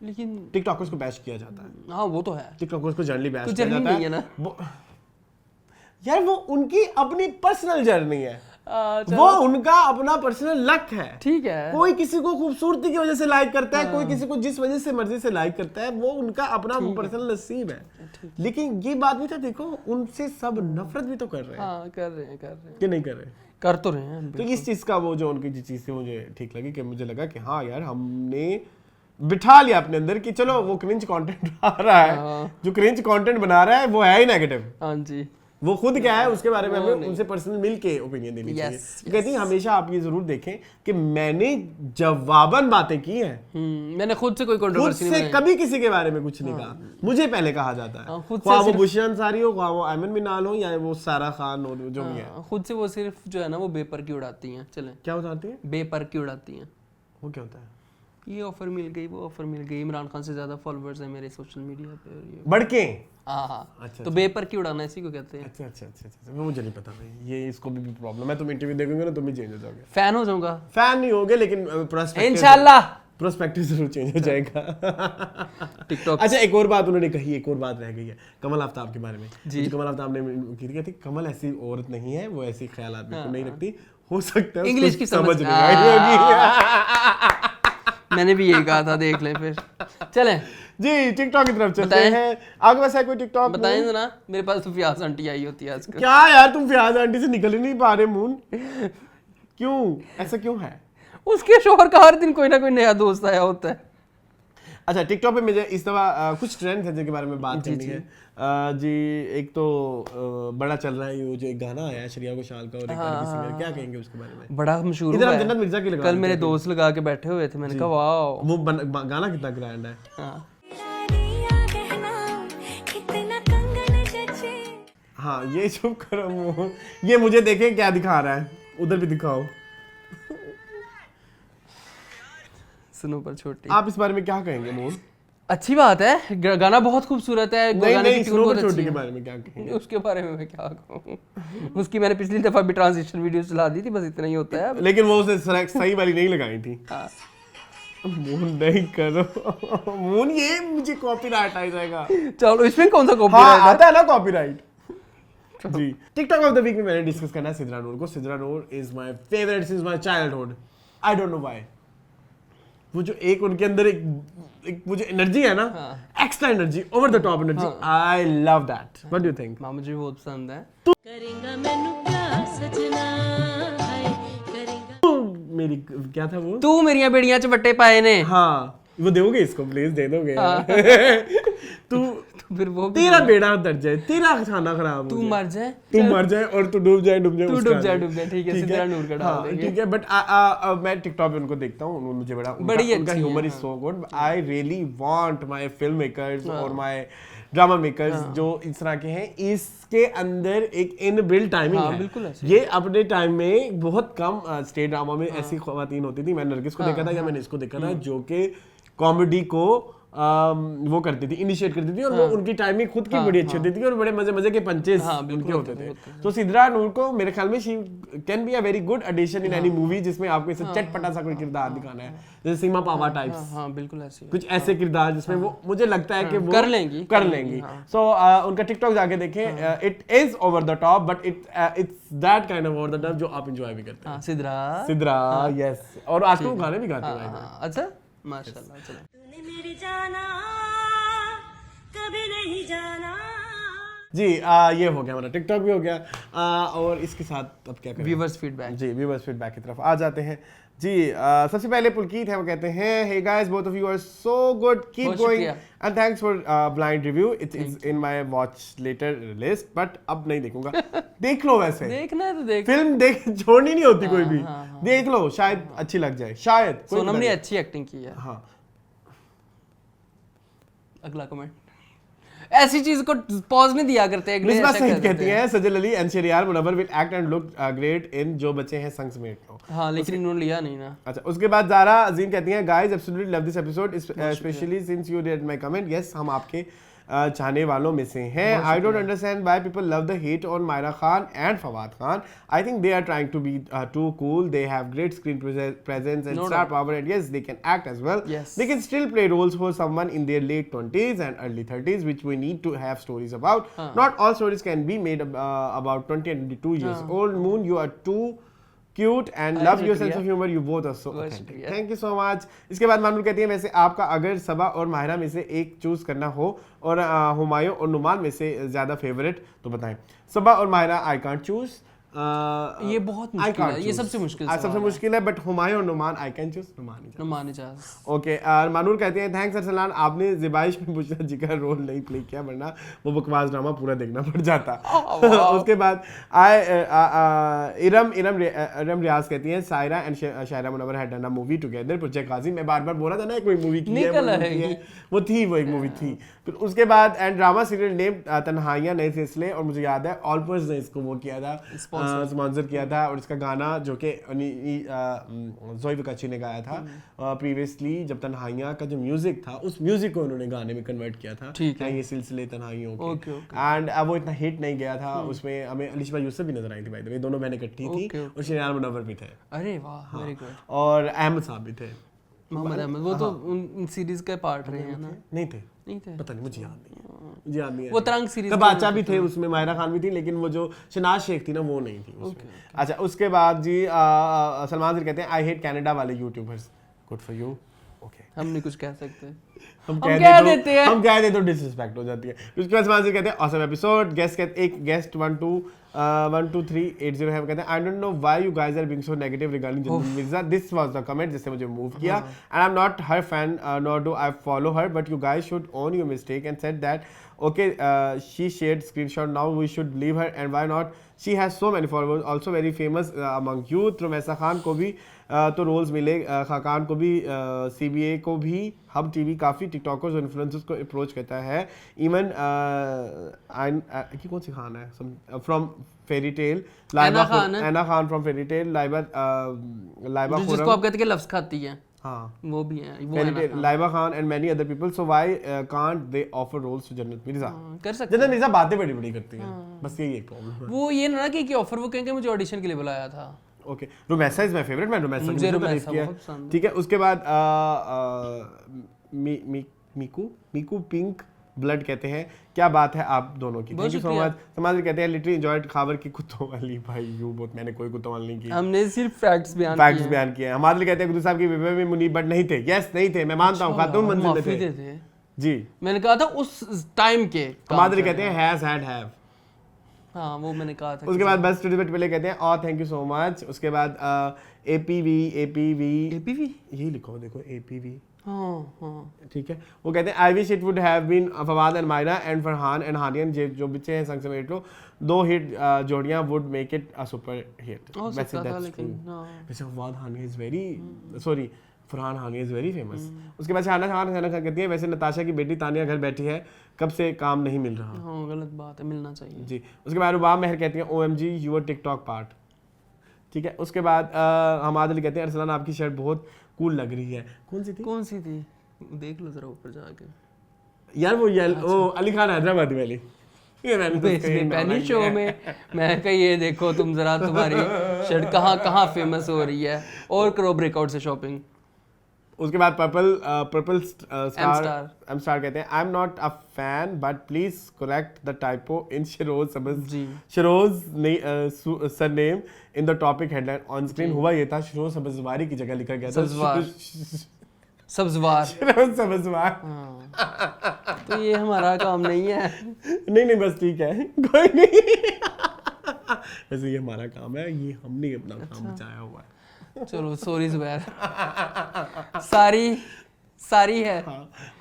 लेकिन टिकटॉकर्स को बैश किया जाता है, हाँ वो तो है, टिकटॉकर्स को जनरली बैश कुछ किया जर्नी जाता नहीं है ना। यार वो उनकी अपनी पर्सनल जर्नी है, वो उनका अपना पर्सनल लक है। ठीक है, कोई किसी को खूबसूरती की वजह से लाइक करता है, कोई किसी को जिस वजह से मर्जी से लाइक करता है, वो उनका अपना पर्सनल नसीब है। लेकिन ये बात भी तो देखो, उनसे सब नफरत भी तो कर रहे हैं। हाँ कर रहे हैं कि नहीं कर रहे? कर तो रहे हैं। तो इस चीज का वो जो उनकी जिस चीज से मुझे ठीक लगी कि मुझे लगा कि हाँ यार हमने बिठा लिया अपने अंदर कि चलो वो क्रिंज कंटेंट आ रहा है, जो क्रिंज कंटेंट बना रहा है वो है ही नेगेटिव। हाँ जी, वो खुद क्या है उसके बारे में हमें उनसे पर्सनल मिल के ओपिनियन देनी चाहिए। कहती हैं हमेशा आप ये जरूर देखें कि मैंने जवाबन बातें की हैं, मैंने खुद से कोई खुद कंट्रोवर्सी से कभी किसी के बारे में कुछ नहीं कहा, मुझे पहले कहा जाता है, ख्वाह वो बुशरा अंसारी हो, ख्वाह वो अयमन मिनाल हो, या वो सारा खान हो, जो भी है। खुद से वो सिर्फ जो है ना वो बेपर की उड़ाती हैं। चलें, क्या उठाती है? बेपर की उड़ाती हैं। वो क्या होता है? ये ऑफर मिल गई, वो ऑफर मिल गई, इमरान खान से ज्यादा फॉलोअर्स हैं मेरे सोशल मीडिया पे, और ये बढ़ के। हाँ अच्छा, तो बेपर की उड़ाना इसी को कहते हैं। अच्छा अच्छा अच्छा अच्छा, मुझे नहीं पता भाई, ये इसको भी प्रॉब्लम है। तुम इंटरव्यू देखोगे ना तुम भी चेंज हो जाओगे। फैन हो जाऊंगा, फैन नहीं होगे लेकिन इंशाल्लाह प्रोस्पेक्टिव जरूर चेंज हो जाएगा। टिकटॉक। अच्छा एक और बात उन्होंने कही, एक और बात रह गई है कमल आफ्ताब के बारे में जी। कमल आफ्ताब ने की थी, कहती कमल ऐसी औरत नहीं है, वो ऐसी ख्यालात बिल्कुल नहीं रखती, हो सकता है इंग्लिश की समझ नहीं आई होगी। मैंने भी यही कहा था, देख ले फिर। चलें जी टिकटॉक की तरफ चलते हैं। आगे वैसे कोई टिकटॉक बताएं ना, मेरे पास तो फियाज आंटी आई होती है आजकल। क्या यार तुम फियाज आंटी से निकल ही नहीं पा रहे मून, क्यों ऐसा क्यों है? उसके शोहर का हर दिन कोई ना कोई नया दोस्त आया होता है। अच्छा टिकटॉक पे मुझे इस दफा कुछ ट्रेंड्स हैं जिनके बारे में बात करनी है। जी एक तो बड़ा चल रहा है वो जो एक गाना आया है श्रेया घोषाल का और एक किसी में, क्या कहेंगे उसके बारे में? बड़ा मशहूर इधर हुआ हम है। जन्नत मिर्जा की लगा कल मेरे दोस्त लगा के बैठे हुए थे, मैंने कहा वाओ वो गाना कितना ग्रैंड है। हाँ ये चुप करो मुंह, ये मुझे देखे क्या दिखा रहा है, उधर भी दिखाओ। सुनो पर छोटी, आप इस बारे में क्या कहेंगे मोहन? अच्छी बात है, गाना बहुत खूबसूरत है, गाने की ट्यून बहुत अच्छी छोटी है। के बारे में क्या कहेंगे? उसके बारे में मैं क्या कहूँ, उसकी मैंने पिछली दफा भी ट्रांजिशन वीडियो चला दी थी, बस इतना ही होता है। लेकिन वो उसने सही वाली नहीं लगाई थी। मून नहीं करो मून, ये मुझे कॉपीराइट आ जाएगा। चलो इसमें कौन सा हाँ, कॉपीराइट आता है ना कॉपीराइट। जी टिकटॉक ऑफ द वीक में मैंने डिस्कस करना है सिद्रा नूर को। Sidra Noor is my favourite since my childhood, I don't know why. वो जो एक उनके अंदर एक वो जो एनर्जी है ना, extra energy, over the top energy, I love that. What do you think? हाँ मुझे बहुत पसंद है। मेरी क्या था वो, तू मेरियां बेड़ियां च बट्टे पाए ने। हाँ वो दोगे इसको, प्लीज दे दोगे? तू फिर वो तेरा बेड़ा उतर जाए, तेरा खाना खराब हो तू जाए, मर जाए, तू मर जाए और तू डूब जाए तू डूब जाए, ठीक है सिद्रा नूर का डाल देंगे। ठीक है बट मैं टिकटॉक पे उनको देखता हूँ, मुझे बड़ा बड़ी उनका अच्छी humour is so good. I really want my film makers और माय ड्रामा मेकर्स जो इस तरह के हैं, इसके अंदर एक इनबिल्ट टाइमिंग है। बिल्कुल ऐसे। ये अपने टाइम में बहुत कम स्टेट ड्रामा में ऐसी ख्वातीन होती थी। मैंने नरगिस को देखा था या मैंने इसको देखा था, जो कि कॉमेडी को वो करती थी, इनिशिएट करती थी, और वो उनकी टाइमिंग खुद की बड़ी अच्छी होती थी और बड़े मजे मजे के पंचेस उनके होते थे। तो सिद्रा नूर को मेरे ख्याल में she can be a very good addition in any movie जिसमें आपको इसे चटपटा सा कोई किरदार दिखाना है, जैसे सीमा पावा टाइप्स। हाँ बिल्कुल ऐसे कुछ ऐसे किरदार जिसमें वो मुझे लगता है कि वो कर लेंगी। सो उनका टिकटॉक जाके देखें, it is over the top but it's that kind of over the top जो आप एंजॉय भी करते हैं। सिद्रा यस, और आजकल वो गाने भी गाते हैं। अच्छा माशाल्लाह। चलो मेरी जाना कभी नहीं जाना। जी ये हो गया हमारा टिकटॉक भी हो गया, और इसके साथ अब क्या करें? Viewers feedback. जी व्यूअर्स फीडबैक की तरफ आ जाते हैं। जी सबसे पहले पुलकीत है, वो कहते हैं hey guys both of you are so good, keep going and thanks for blind review, it's in my watch later list but अब नहीं देखूंगा। देख लो, वैसे देखना है तो देख, फिल्म देख छोड़नी नहीं होती कोई भी, देख लो शायद अच्छी लग जाए, शायद। सोनम ने अच्छी एक्टिंग की है। हाँ अगला कमेंट, ऐसी चीज को पॉज नहीं दिया करते। मिसबा सईद कहती है Sajal Ali and Shahryar Munawar will act and look great in जो बच्चे हैं संग समेट लो। हाँ लेकिन इन्होंने लिया नहीं ना। अच्छा उसके बाद ज़ारा अजीम कहती हैं guys absolutely love this episode specially since you did my comment. Yes हम आपके चाहने वालों में से हैं। I don't understand why people love the hate on Maira Khan and Fawad Khan. I think they are trying to be too cool, they have great screen presence and star power, and yes, they can act as well. Yes. They can still play roles for someone in their late 20s and early 30s, which we need to have stories about. Not all stories can be made about 20 and 22 years old. Moon, you are too cute and love your sense of humor. You both are so authentic. Thank you so much. इसके बाद मानूर कहती है वैसे आपका अगर सबा और माहिरा में से एक चूज करना हो और हुमायूं और नुमान में से ज्यादा फेवरेट तो बताएं। सबा और माहिरा आई कांट चूज। ये बहुत मुश्किल है, ये सबसे मुश्किल है, बट हुमायूं और Noman I can choose Noman Ijaz. Okay, Manoor कहते हैं थैंक्स अरसलान, आपने ज़िबाइश में बुशरा जी का रोल नहीं प्ले किया वरना वो बकवास ड्रामा पूरा देखना पड़ जाता। उसके बाद इरम रियाज कहती हैं Saira and Shaira Munawar had done a movie together, project Ghazi. मैं बार बार बोला था ना कोई मूवी की है, वो एक मूवी थी। फिर उसके बाद एंड ड्रामा सीरियल नेम तन्हाइयां नए सिलसिले, और मुझे याद है ऑलपर्स ने इसको वो किया था, स्पॉन्सर किया था, और इसका गाना जो कि ज़ोई वकाची ने गाया था प्रीवियसली जब तन्हाइयां का जो म्यूजिक था उस म्यूजिक को उन्होंने गाने में कन्वर्ट किया था। ठीक है, ये सिलसिले तन्हाइयों के। एंड वो इतना हिट नहीं गया था, उसमें हमें अलिशा यूसुफ भी नजर आई थी, भाई ये दोनों बहनें इकट्ठी थी, और शायरा मुनव्वर भी थे। अरे वाह, वेरी गुड। और अहमद साहब भी थे, मोहम्मद अहमद, वो तो उन सीरीज का पार्ट रहे हैं ना। नहीं थे, पता नहीं, मुझे याद नहीं है। वो तरंग सीरीज तब बादशाह भी थे उसमें, मायरा खान भी थी, लेकिन वो जो शनाज शेख थी ना वो नहीं थी उसमें। अच्छा, उसके बाद जी सलमान जी कहते हैं आई हेट कनाडा वाले YouTubers, good for you. Okay, हम नहीं कुछ कह सकते, हम कह देते तो डिसरिस्पेक्ट हो जाती है। उसके बाद सलमान जी कहते हैं ऑसम एपिसोड। गेस्ट 12380 है, कहते हैं I don't know why you guys are being so negative regarding Jannat Mirza. This was the comment जिससे मुझे मूव किया, and I am not her fan nor do I follow her, but you guys should own your mistake and said that okay, she shared screenshot, now we should believe her, and why not, she has so many followers, also very famous among youth। Rumaisa Khan को भी तो roles मिले, खाकान को भी, CBA को भी, hub TV काफ़ी TikTokers और इन्फ्लुएंसर्स को अप्रोच करता है। इवन कौन सी खान है from fairy tale, Anna Khan from fairy tale, Laiba जिसको आप कहते हैं लफ्ज़ खाती है, हाँ वो भी है, Laiba Khan and many other people. So why can't they offer roles to Jannat Mirza? कर सकते हैं। जन्नत मिर्जा बातें बड़ी बड़ी करती हैं, बस यही एक प्रॉब्लम है। वो ये ना कि ऑफर वो कहेंगे मुझे ऑडिशन के लिए बुलाया था। Okay, Rumaisa is my favourite, मैं रुमैसा मुझे तारीफ किया, ठीक है। उसके बाद मीकू पिंक ब्लड कहते हैं क्या बात है आप दोनों की, थैंक यू सो मच। समाज कहते हैं लिटरली एंजॉयड खावर की कुत्तों वाली, भाई यू बहुत, मैंने कोई कुत्तों वाली नहीं की, हमने सिर्फ फैक्ट्स बयान किए। हमारे लिए कहते हैं गुरु साहब की विवाह में मुनीब बट नहीं थे, यस नहीं थे, मैं मानता हूं, खातून मंजिल में थे जी, मैंने कहा था उस टाइम के। हमारे लिए कहते हैं हैज हैड हैव, हाँ वो मैंने कहा था। उसके बाद बस टू पहले कहते हैं और थैंक यू सो मच। उसके बाद APV यही लिखो, देखो APV, ठीक है। वो कहते हैं I wish it would have been Fawad and Mayra and Farhan and Hania, जो बच्चे हैं संग समेट लो, 2 हिट जोड़ियां would make it a super hit. वैसे Fawad Hania is very sorry Farhan Hania is very famous. उसके बाद शाना कहती है वैसे नताशा की बेटी तानिया घर बैठी है, कब से काम नहीं मिल रहा। हाँ, गलत बात है, मिलना चाहिए जी। उसके बाद रुबाब मेहर कहती है OMG यूर टिकटॉक पार्ट, ठीक है। उसके बाद हमाद अली कहते हैं अरसलान आपकी शर्ट बहुत कूल लग रही है, कौन सी थी देख लो जरा ऊपर जाके यार, वो अली खान हैदराबादी वाली, ये मैंने शो में मैं कहा ये देखो तुम जरा, तुम्हारी शर्ट कहाँ फेमस हो रही है, और करो ब्रेकआउट से शॉपिंग। उसके बाद पर्पल स्टार कहते हैं आई am not a fan but please correct the typo in शिरोज surname in the topic headline on screen. हुआ ये था शिरोज सब्जवारी की जगह लिखा गया था सब्जवार। तो ये हमारा काम नहीं है। नहीं बस ठीक है, कोई नहीं। वैसे ये हमारा काम है, ये हमने अपना काम बचाया हुआ है। चलो सॉरी जुबैर, सारी है।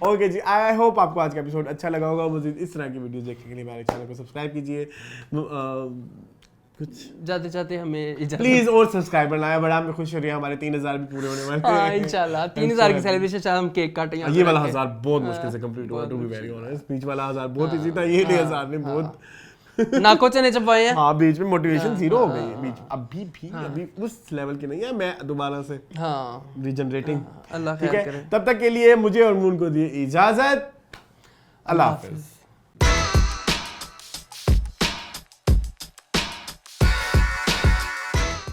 ओके जी, आई होप आपको आज का एपिसोड अच्छा लगा होगा। मुझे इस तरह की वीडियोस देखने के लिए मेरे चैनल को सब्सक्राइब कीजिए। कुछ जाते हमें प्लीज और सब्सक्राइबर लाया, बड़ा हमें खुश हो रही है, हमारे 3000 भी पूरे होने वाले हैं इंशाल्लाह। 3000 की सेलिब्रेशन चाहे हम केक काटेंगे। ये वाला 1000 बहुत मुश्किल से कंप्लीट हुआ, टू बी वेरी ऑनेस्ट। बीच वाला 1000 बहुत इजी था, ये 1000 ने बहुत नाको चने चपाए हैं। हाँ, बीच में मोटिवेशन जीरो हो गई है, बीच अभी उस लेवल की नहीं है। मैं दोबारा से रीजनरेटिंग, अल्लाह ठीक है। तब तक के लिए मुझे और मून को दिए इजाजत, अल्लाह हाफिज।